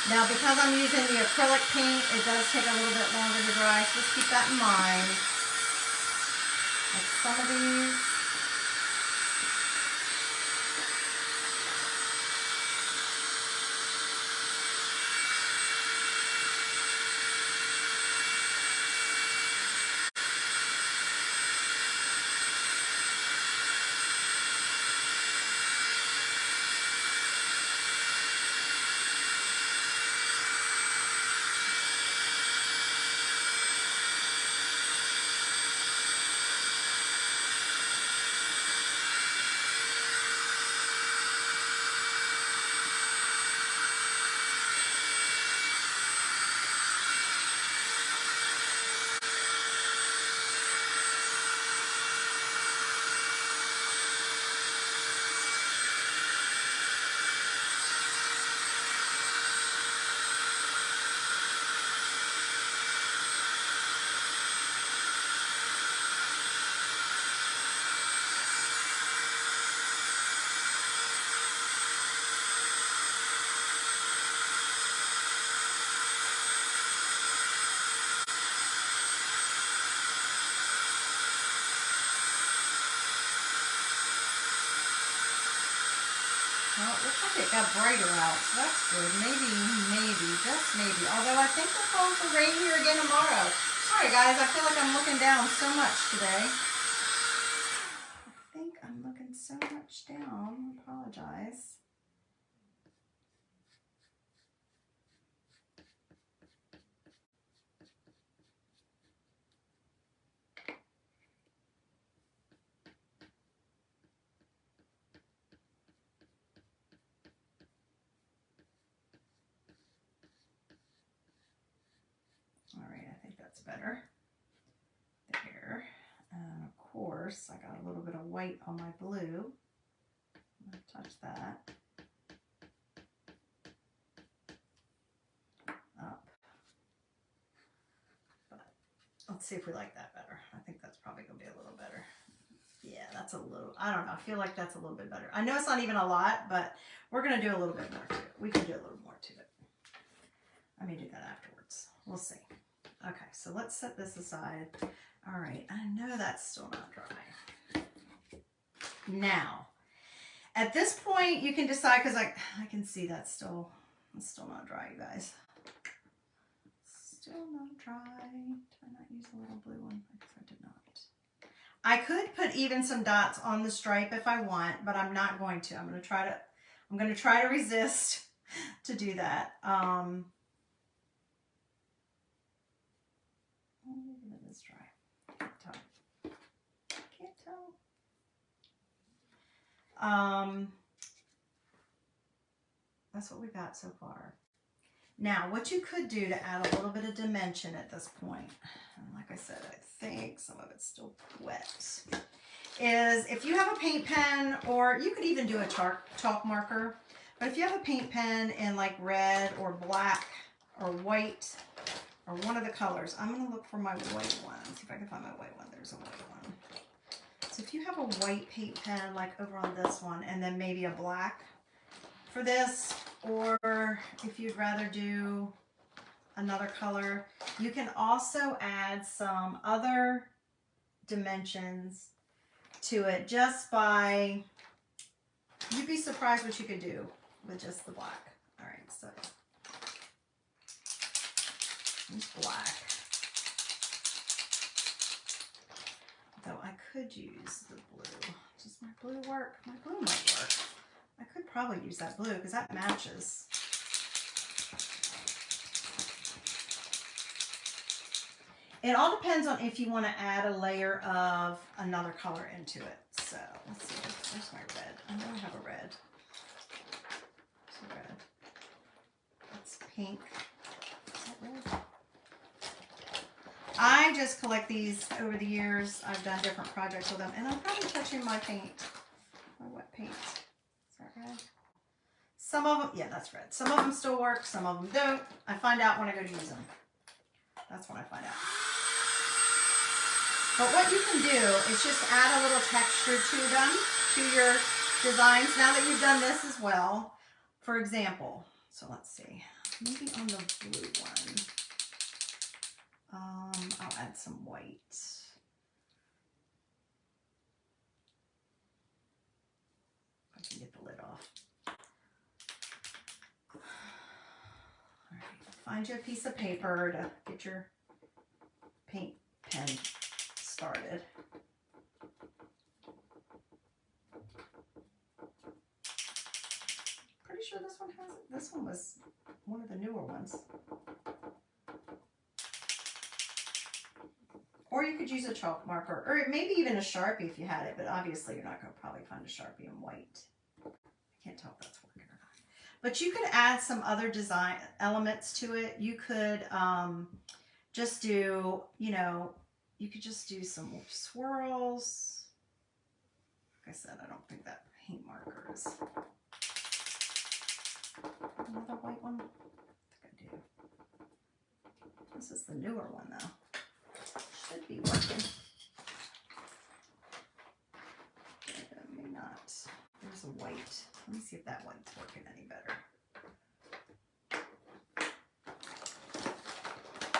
Now, because I'm using the acrylic paint, it does take a little bit longer to dry, so just keep that in mind. Like some of these. Well, it looks like it got brighter out, so that's good. Maybe, just maybe. Although I think we're calling for rain here again tomorrow. Sorry guys, I feel like I'm looking down so much today. I think I'm looking so much down. I apologize. All right, I think that's better. There. And of course, I got a little bit of white on my blue. I'm going to touch that. Up. But let's see if we like that better. I think that's probably going to be a little better. Yeah, that's a little, I don't know. I feel like that's a little bit better. I know it's not even a lot, but we're going to do a little bit more to it. We can do a little more to it. I may do that afterwards. We'll see. Okay, so let's set this aside. All right, I know that's still not dry. Now, at this point, you can decide, because I can see it's still not dry, you guys. Still not dry. Did I not use a little blue one? I guess I did not. I could put even some dots on the stripe if I want, but I'm not going to. I'm going to try to resist to do that. Let this dry. Can't tell. That's what we got so far. Now, what you could do to add a little bit of dimension at this point, and like I said, I think some of it's still wet, is if you have a paint pen, or you could even do a chalk marker, but if you have a paint pen in like red or black or white, or one of the colors, I'm going to look for my white one. See if I can find my white one. There's a white one. So if you have a white paint pen, like over on this one, and then maybe a black for this, or if you'd rather do another color, you can also add some other dimensions to it just by, you'd be surprised what you could do with just the black. All right, so black. Though I could use the blue. Does my blue work? My blue might work. I could probably use that blue because that matches. It all depends on if you want to add a layer of another color into it. So let's see. Where's my red? I know I have a red. There's a red. That's pink. Is that red? I just collect these over the years. I've done different projects with them, and I'm probably touching my paint, my wet paint. Is that red? Some of them, yeah, that's red. Some of them still work, some of them don't. I find out when I go to use them. That's when I find out. But what you can do is just add a little texture to them, to your designs, now that you've done this as well. For example, so let's see, maybe on the blue one. I'll add some white. If I can get the lid off. All right, find you a piece of paper to get your paint pen started. Pretty sure this one has it. This one was one of the newer ones. Or you could use a chalk marker, or maybe even a Sharpie if you had it, but obviously you're not going to probably find a Sharpie in white. I can't tell if that's working or not. But you could add some other design elements to it. You could just do, you know, you could just do some swirls. Like I said, I don't think that paint marker is. Another white one? I think I do. This is the newer one though. Should be working. Maybe not. There's a white. Let me see if that white's working any better.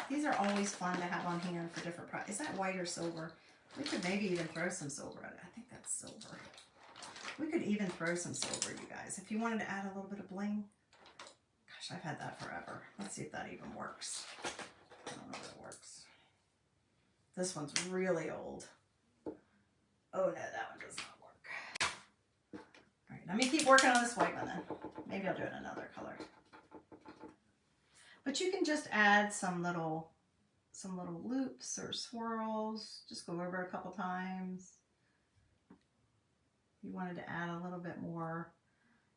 These are always fun to have on hand for different products. Is that white or silver? We could maybe even throw some silver at it. I think that's silver. We could even throw some silver, you guys, if you wanted to add a little bit of bling. Gosh, I've had that forever. Let's see if that even works. I don't know if it works. This one's really old. Oh no, that one does not work. All right, let me keep working on this white one then. Maybe I'll do it in another color. But you can just add some little loops or swirls. Just go over a couple times. You wanted to add a little bit more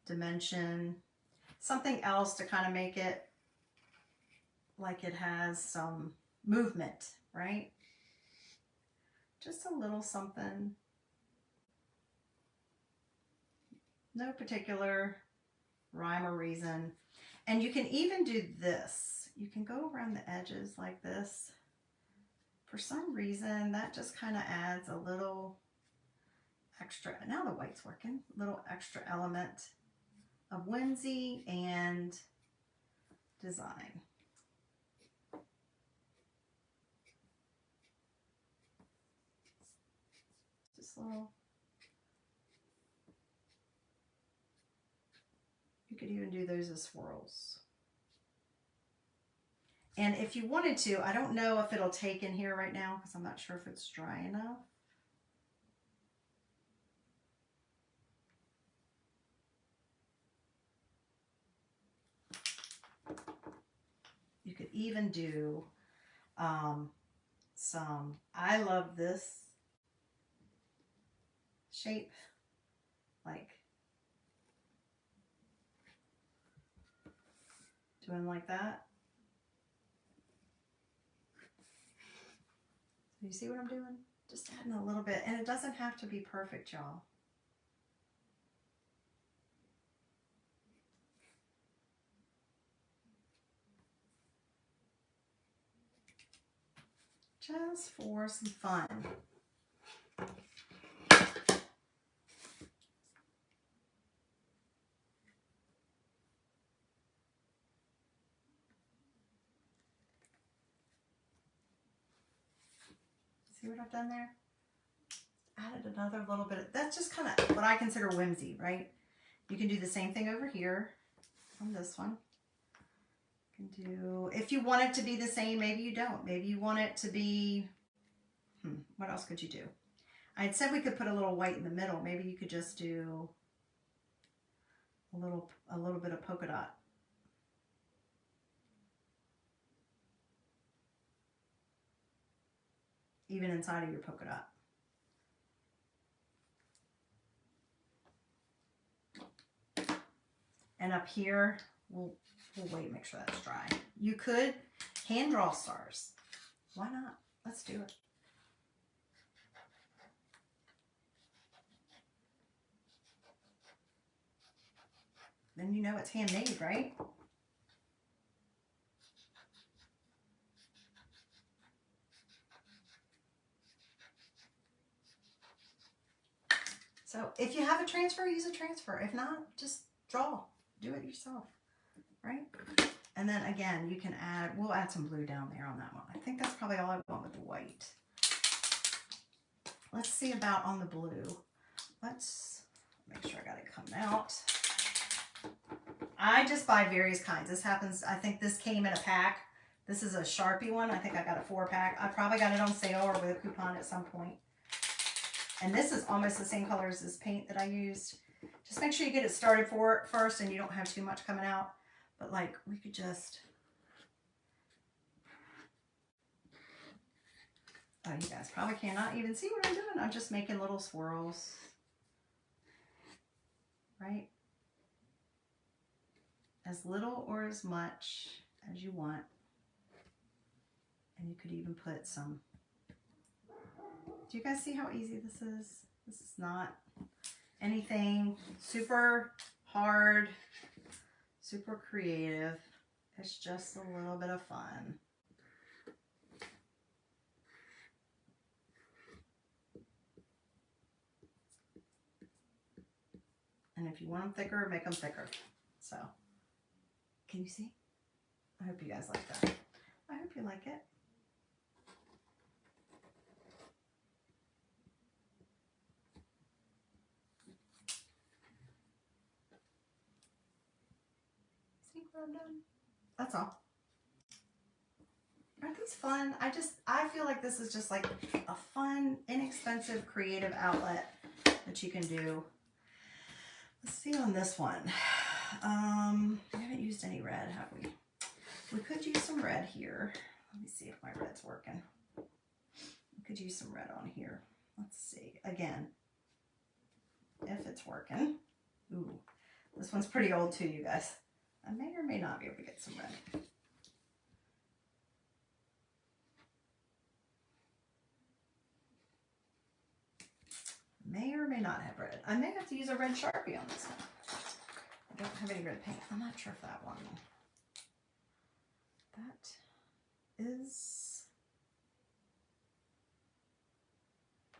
dimension. Something else to kind of make it like it has some movement, right? Just a little something. No particular rhyme or reason. And you can even do this. You can go around the edges like this. For some reason, that just kind of adds a little extra, now the white's working, little extra element of whimsy and design. Just little. You could even do those as swirls. And if you wanted to, I don't know if it'll take in here right now because I'm not sure if it's dry enough. You could even do some, I love this shape, like doing like that. You see what I'm doing? Just adding a little bit, and it doesn't have to be perfect, y'all. Just for some fun. See what I've done there? Added another little bit. That's just kind of what I consider whimsy, right? You can do the same thing over here on this one. You can do, if you want it to be the same, maybe you don't. Maybe you want it to be, what else could you do? I had said we could put a little white in the middle. Maybe you could just do a little bit of polka dot. Even inside of your polka dot. And up here, we'll wait, make sure that's dry. You could hand draw stars. Why not? Let's do it. Then you know it's handmade, right? So if you have a transfer, use a transfer. If not, just draw. Do it yourself, right? And then again, you can add, we'll add some blue down there on that one. I think that's probably all I want with the white. Let's see about on the blue. Let's make sure I got it coming out. I just buy various kinds. This happens, I think this came in a pack. This is a Sharpie one. I think I got a 4-pack. I probably got it on sale or with a coupon at some point. And this is almost the same color as this paint that I used. Just make sure you get it started first and you don't have too much coming out. But like, we could just, oh, you guys probably cannot even see what I'm doing. I'm just making little swirls, right? As little or as much as you want. And you could even put some, do you guys see how easy this is? This is not anything super hard, super creative. It's just a little bit of fun. And if you want them thicker, make them thicker. So, can you see? I hope you guys like that. I hope you like it. That's all. Aren't these fun? I feel like this is just like a fun, inexpensive, creative outlet that you can do. Let's see on this one. We haven't used any red, have we? We could use some red here. Let me see if my red's working. We could use some red on here. Let's see. Again, if it's working. Ooh, this one's pretty old too, you guys. I may or may not be able to get some red. May or may not have red. I may have to use a red Sharpie on this one. I don't have any red paint. I'm not sure if that one. That is,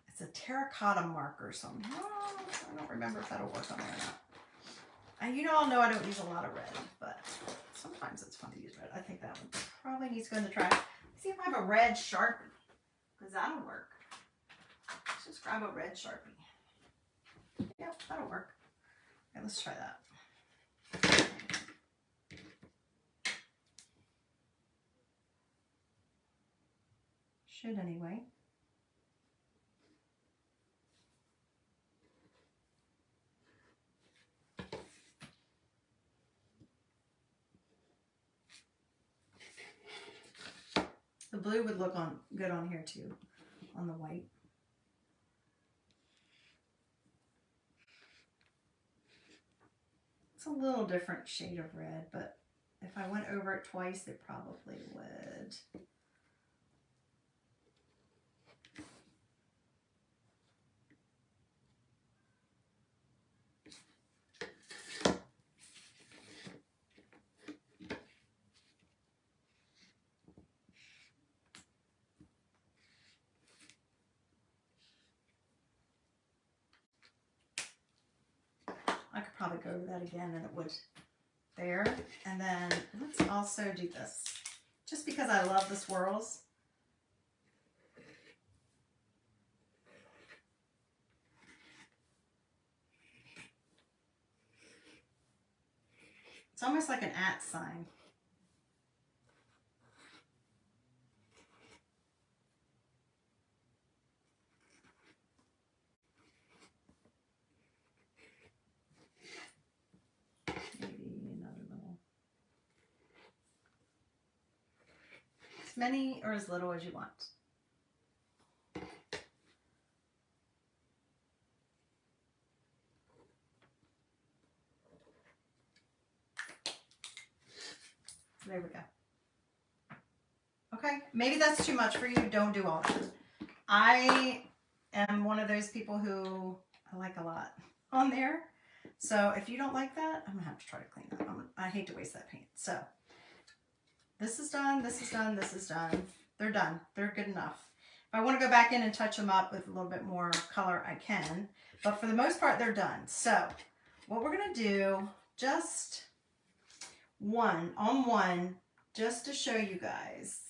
it's a terracotta marker, so I don't remember if that'll work on there or not. And you all know I don't use a lot of red, but sometimes it's fun to use red. I think that one probably needs to go in the trash. Let's see if I have a red Sharpie, because that'll work. Let's just grab a red Sharpie. Yep, that'll work. Okay, let's try that. Should anyway. The blue would look good on here too, on the white. It's a little different shade of red, but if I went over it twice, it probably would. I could probably go over that again and it would there. And then let's also do this. Just because I love the swirls. It's almost like an @ sign. As many or as little as you want. There we go. Okay, maybe that's too much for you. Don't do all that. I am one of those people who I like a lot on there. So if you don't like that, I'm gonna have to try to clean that. I hate to waste that paint. So this is done, this is done, this is done. They're done. They're good enough. If I want to go back in and touch them up with a little bit more color, I can. But for the most part, they're done. So what we're going to do, just one on one, just to show you guys.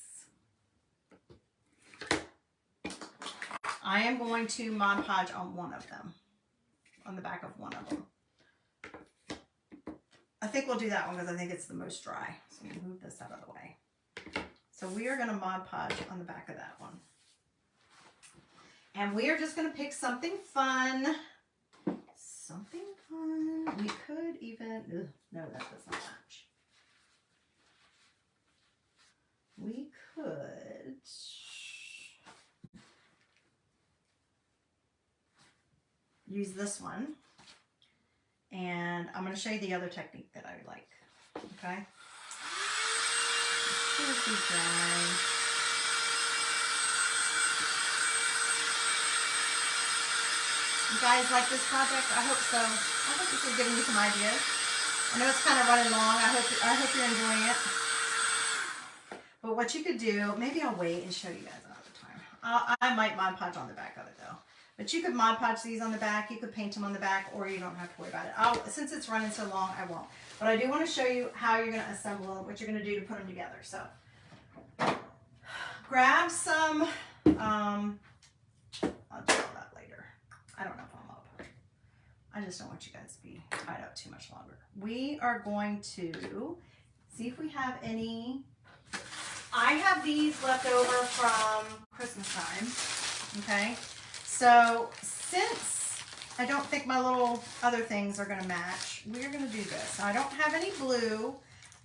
I am going to Mod Podge on one of them, on the back of one of them. I think we'll do that one because I think it's the most dry. So I'm going to move this out of the way. So we are going to Mod Podge on the back of that one. And we are just going to pick something fun. Something fun. We could even, no, that does not match. We could use this one. And I'm going to show you the other technique that I like. Okay. Here's the dry. You guys like this project? I hope so. I hope this is giving you some ideas. I know it's kind of running long. I hope you're enjoying it. But what you could do, maybe I'll wait and show you guys another time. I might Mod Podge on the back of it though. But you could Mod Podge these on the back. You could paint them on the back, or you don't have to worry about it. Since it's running so long, I won't. But I do want to show you how you're going to assemble them, what you're going to do to put them together. So grab some, I'll do all that later. I don't know if I'm up. I just don't want you guys to be tied up too much longer. We are going to See if we have any. I have these left over from Christmas time. Okay. So since I don't think my little other things are going to match, we're going to do this. I don't have any blue.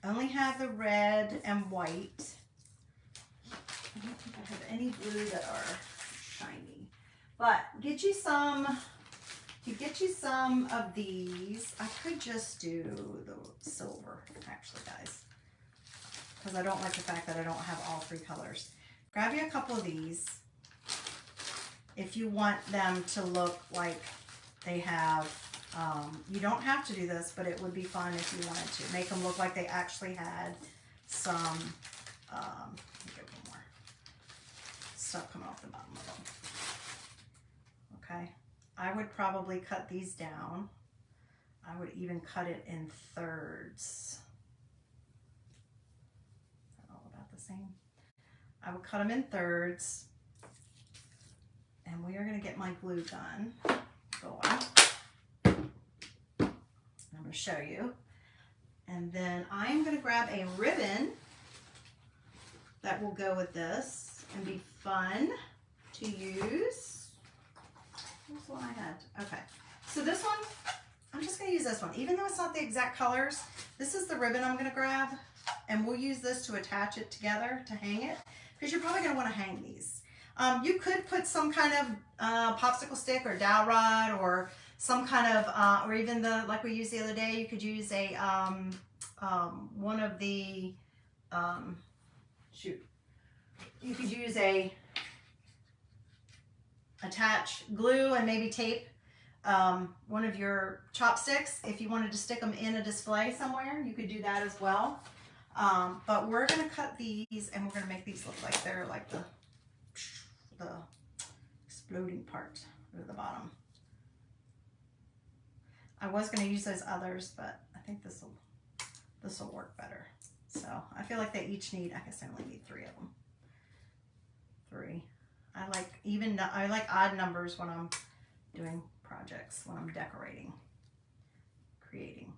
I only have the red and white. I don't think I have any blue that are shiny. But get you some, to get you some of these, I could just do the silver, actually, guys. Because I don't like the fact that I don't have all three colors. Grab you a couple of these. If you want them to look like they have, you don't have to do this, but it would be fun if you wanted to. Make them look like they actually had some, let me get one more stuff coming off the bottom of them. Okay, I would probably cut these down. I would even cut it in thirds. Is that all about the same? I would cut them in thirds. And we are going to get my glue gun going. I'm going to show you. And then I'm going to grab a ribbon that will go with this and be fun to use. Here's the one I had. Okay. So this one, I'm just going to use this one. Even though it's not the exact colors, this is the ribbon I'm going to grab. And we'll use this to attach it together, to hang it. Because you're probably going to want to hang these. You could put some kind of popsicle stick or dowel rod or some kind of, or even the, like we used the other day, you could use a, one of the, you could use a attach glue and maybe tape one of your chopsticks. If you wanted to stick them in a display somewhere, you could do that as well. But we're going to cut these and we're going to make these look like they're like the exploding part at the bottom. I was going to use those others, but I think this will work better. So I feel like they each need, I guess I only need 3 of them. 3. I like odd numbers when I'm doing projects, when I'm decorating, creating.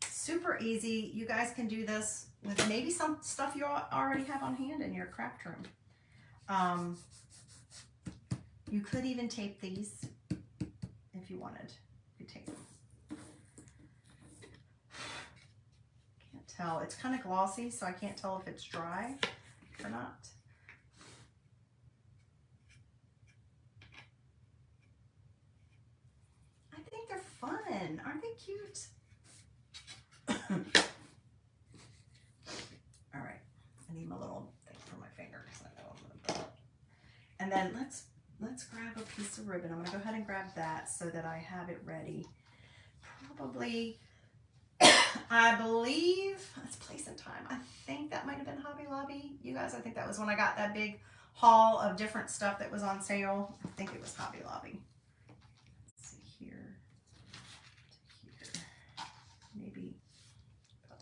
Super easy. You guys can do this with maybe some stuff you already have on hand in your craft room. You could even tape these if you wanted. You could tape them. Can't tell. It's kind of glossy, so I can't tell if it's dry or not. I think they're fun. Aren't they cute? All right, I need my little thing for my finger because I know I'm gonna put it. And then let's grab a piece of ribbon. I'm gonna go ahead and grab that so that I have it ready. Probably, I believe it's place and time. I think that might have been Hobby Lobby. You guys, I think that was when I got that big haul of different stuff that was on sale. I think it was Hobby Lobby. Let's see here to here. Maybe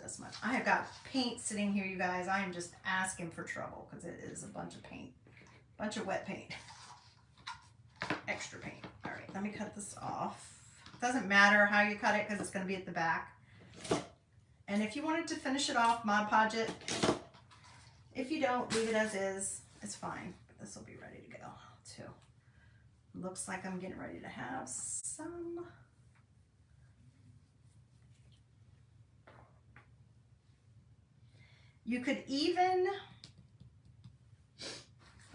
this much. I have got paint sitting here, you guys. I am just asking for trouble because it is a bunch of paint, bunch of wet paint, extra paint. All right, let me cut this off. Doesn't matter how you cut it because it's going to be at the back. And if you wanted to finish it off, Mod Podge it. If you don't, leave it as is. It's fine. But this will be ready to go too. Looks like I'm getting ready to have some. You could even,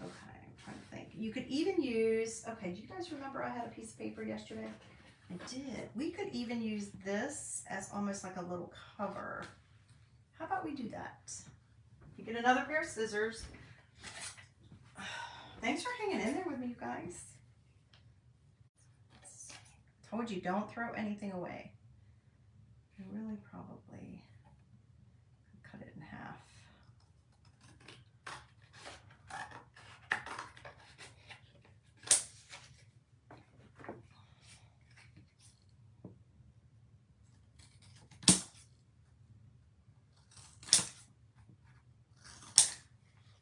okay, I'm trying to think. You could even use, okay, do you guys remember I had a piece of paper yesterday? I did. We could even use this as almost like a little cover. How about we do that? You get another pair of scissors. Thanks for hanging in there with me, you guys. Told you, don't throw anything away. I really probably cut it in half.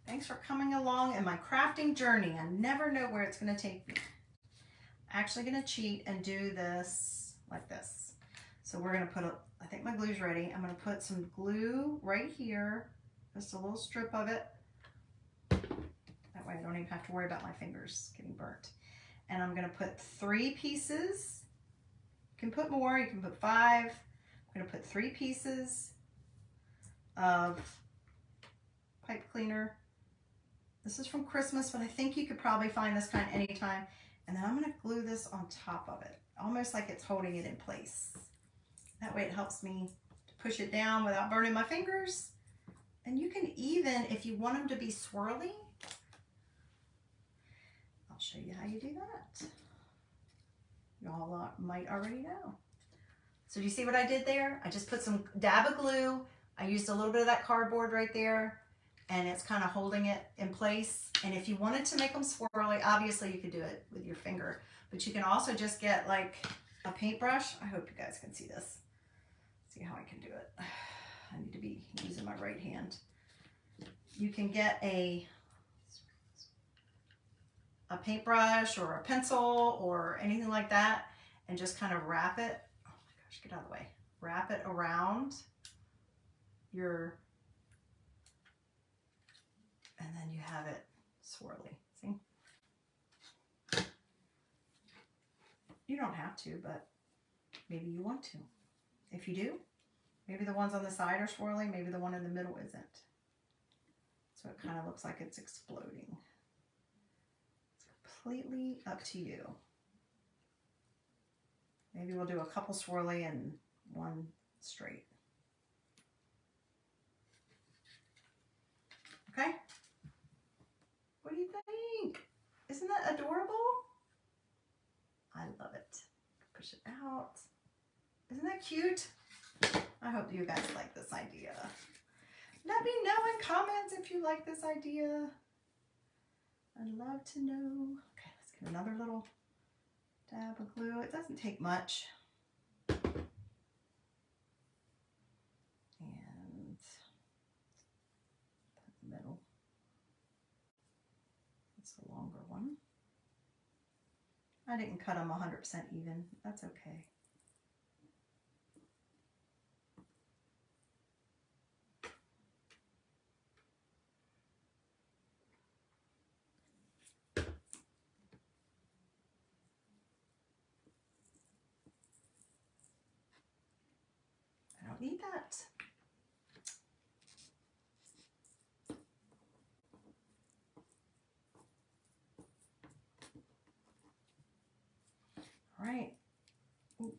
Thanks for coming along in my crafting journey. I never know where it's going to take me. actually going to cheat and do this like this. So we're going to put I think my glue's ready. I'm going to put some glue right here, just a little strip of it. That way I don't even have to worry about my fingers getting burnt. And I'm going to put 3 pieces. You can put more, you can put 5. I'm going to put 3 pieces of pipe cleaner. This is from Christmas, but I think you could probably find this kind anytime. And then I'm going to glue this on top of it, almost like it's holding it in place. That way it helps me to push it down without burning my fingers. And you can even, if you want them to be swirly, I'll show you how you do that. Y'all might already know. So do you see what I did there? I just put some dab of glue. I used a little bit of that cardboard right there, and it's kind of holding it in place. And if you wanted to make them swirly, obviously you could do it with your finger, but you can also just get like a paintbrush. I hope you guys can see this. See how I can do it. I need to be using my right hand. You can get a paintbrush or a pencil or anything like that and just kind of wrap it. Oh my gosh, get out of the way. Wrap it around your, and then you have it swirly. See? You don't have to, but maybe you want to. If you do, maybe the ones on the side are swirly, maybe the one in the middle isn't. So it kind of looks like it's exploding. Completely up to you. Maybe we'll do a couple swirly and one straight. Okay? What do you think? Isn't that adorable? I love it. Push it out. Isn't that cute? I hope you guys like this idea. Let me know in comments if you like this idea. I'd love to know. Okay, let's get another little dab of glue. It doesn't take much. And the middle. It's a longer one. I didn't cut them 100% even. That's okay. I don't need that. All right. Ooh.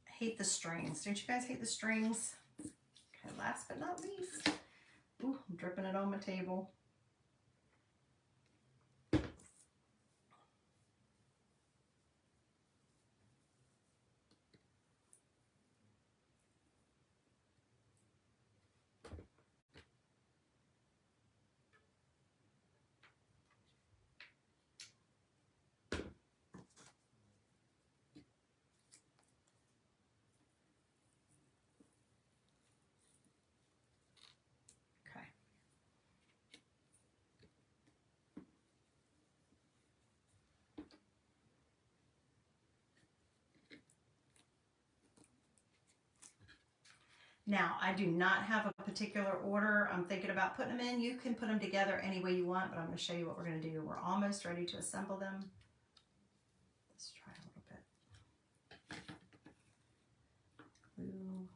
I hate the strings. Don't you guys hate the strings? Okay, last but not least. Ooh, I'm dripping it on my table. Now, I do not have a particular order I'm thinking about putting them in. You can put them together any way you want, but I'm going to show you what we're going to do. We're almost ready to assemble them. Let's try a little bit. Glue.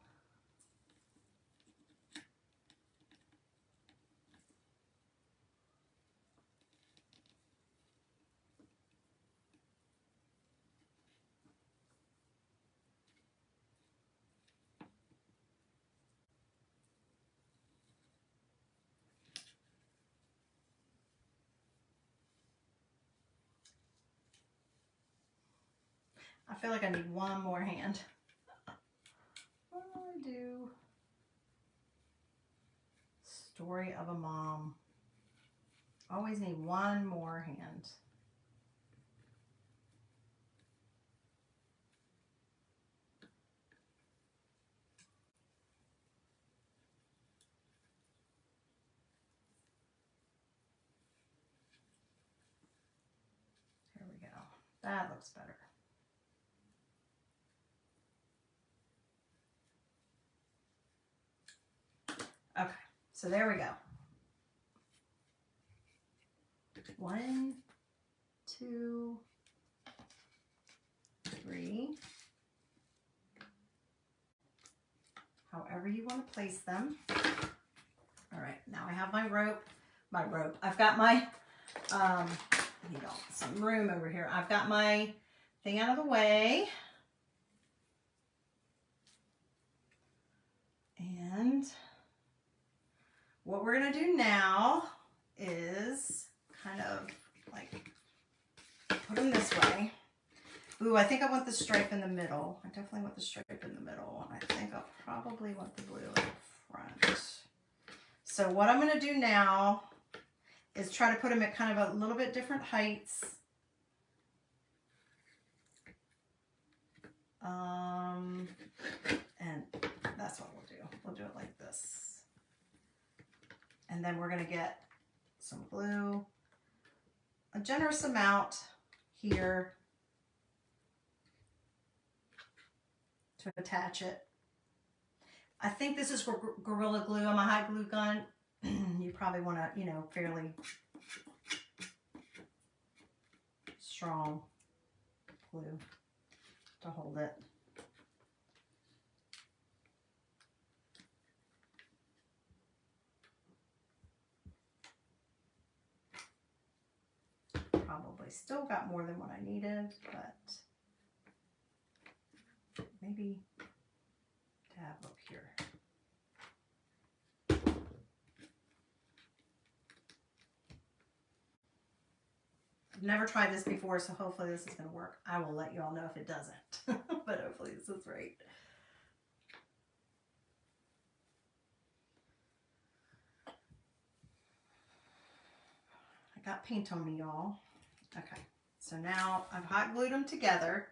I feel like I need one more hand. What do I do? Story of a mom. Always need one more hand. There we go. That looks better. Okay, so there we go. 1, 2, 3. However you want to place them. All right, now I have my rope. I've got my, some room over here. I've got my thing out of the way. And what we're gonna do now is kind of like put them this way. Ooh, I think I want the stripe in the middle. I definitely want the stripe in the middle. And I think I'll probably want the blue in the front. So what I'm gonna do now is try to put them at kind of a little bit different heights. And that's what we'll do. We'll do it like this. And then we're gonna get some glue, a generous amount here to attach it. I think this is Gorilla Glue. I'm a hot glue gun. You probably want to, fairly strong glue to hold it. Probably still got more than what I needed, but maybe tab up here. I've never tried this before, so hopefully this is going to work. I will let you all know if it doesn't, but hopefully this is right. I got paint on me, y'all. Okay, so now I've hot glued them together,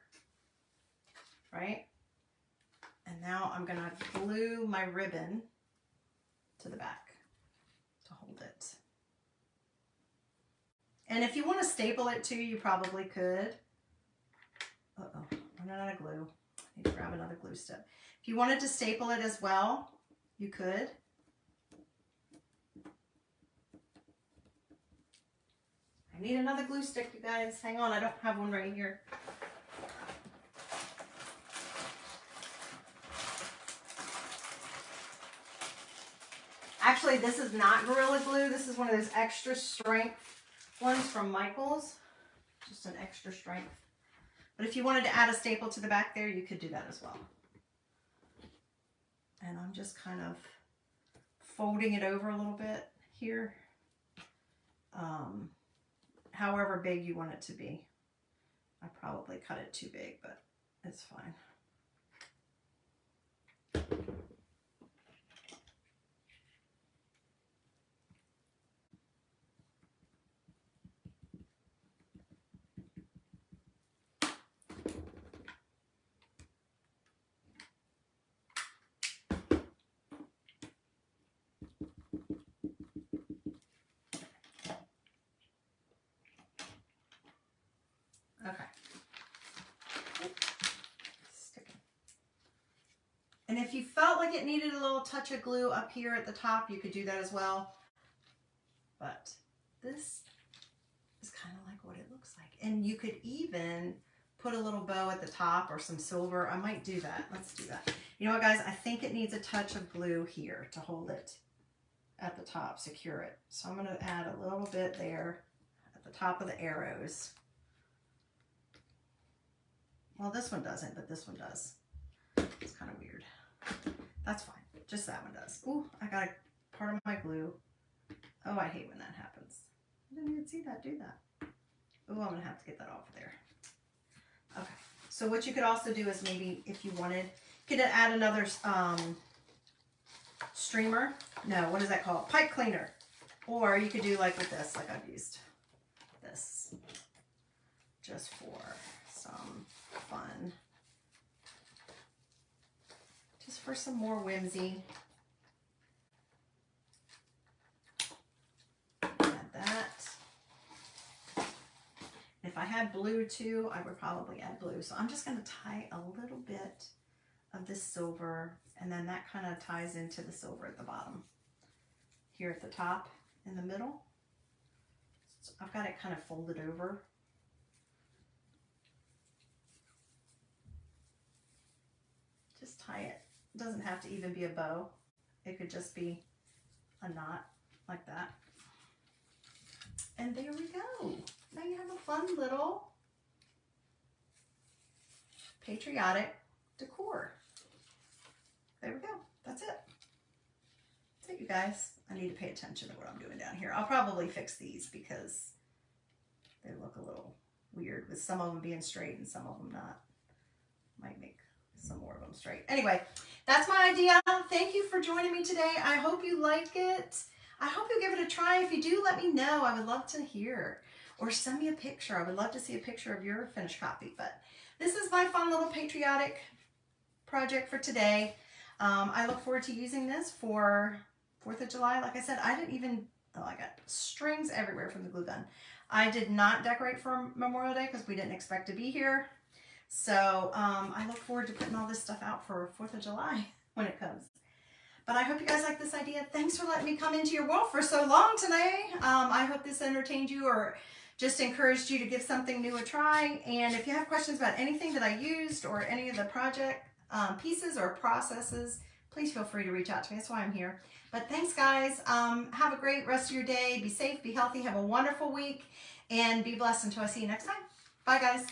right? And now I'm going to glue my ribbon to the back to hold it. And if you want to staple it too, you probably could. Uh-oh, running out of glue. I need to grab another glue stick. If you wanted to staple it as well, you could. I need another glue stick, you guys. Hang on, I don't have one right here. Actually, this is not Gorilla Glue. This is one of those extra strength ones from Michaels. Just an extra strength. But if you wanted to add a staple to the back there, you could do that as well. And I'm just kind of folding it over a little bit here. However big you want it to be. I probably cut it too big, but it's fine. And if you felt like it needed a little touch of glue up here at the top, you could do that as well. But this is kind of like what it looks like. And you could even put a little bow at the top or some silver. I might do that. Let's do that. You know what, guys? I think it needs a touch of glue here to hold it at the top, secure it. So I'm going to add a little bit there at the top of the arrows. Well, this one doesn't, but this one does. It's kind of weird. That's fine. Just that one does. Ooh, I got a part of my glue. Oh, I hate when that happens. I didn't even see that do that. Ooh, I'm going to have to get that off there. Okay. So what you could also do is maybe if you wanted, you could add another streamer. No, what is that called? Pipe cleaner. Or you could do like with this, like I've used this. Just for some fun. Just for some more whimsy. Add that. If I had blue too, I would probably add blue. So I'm just going to tie a little bit of this silver, and then that kind of ties into the silver at the bottom. Here at the top in the middle. So I've got it kind of folded over. Just tie it. It doesn't have to even be a bow. It could just be a knot like that. And there we go. Now you have a fun little patriotic decor. There we go. That's it. That's it, you guys. I need to pay attention to what I'm doing down here. I'll probably fix these because they look a little weird with some of them being straight and some of them not. Might make some more of them straight. Anyway, that's my idea. Thank you for joining me today. I hope you like it. I hope you give it a try. If you do, let me know. I would love to hear. Or send me a picture. I would love to see a picture of your finished copy. But this is my fun little patriotic project for today. I look forward to using this for 4th of July. Like I said, I didn't even, oh, I got strings everywhere from the glue gun. I did not decorate for Memorial Day because we didn't expect to be here. So I look forward to putting all this stuff out for 4th of July when it comes. But I hope you guys like this idea. Thanks for letting me come into your world for so long today. I hope this entertained you or just encouraged you to give something new a try. And if you have questions about anything that I used or any of the project pieces or processes, please feel free to reach out to me. That's why I'm here. But thanks, guys. Have a great rest of your day. Be safe, be healthy, have a wonderful week, and be blessed until I see you next time. Bye, guys.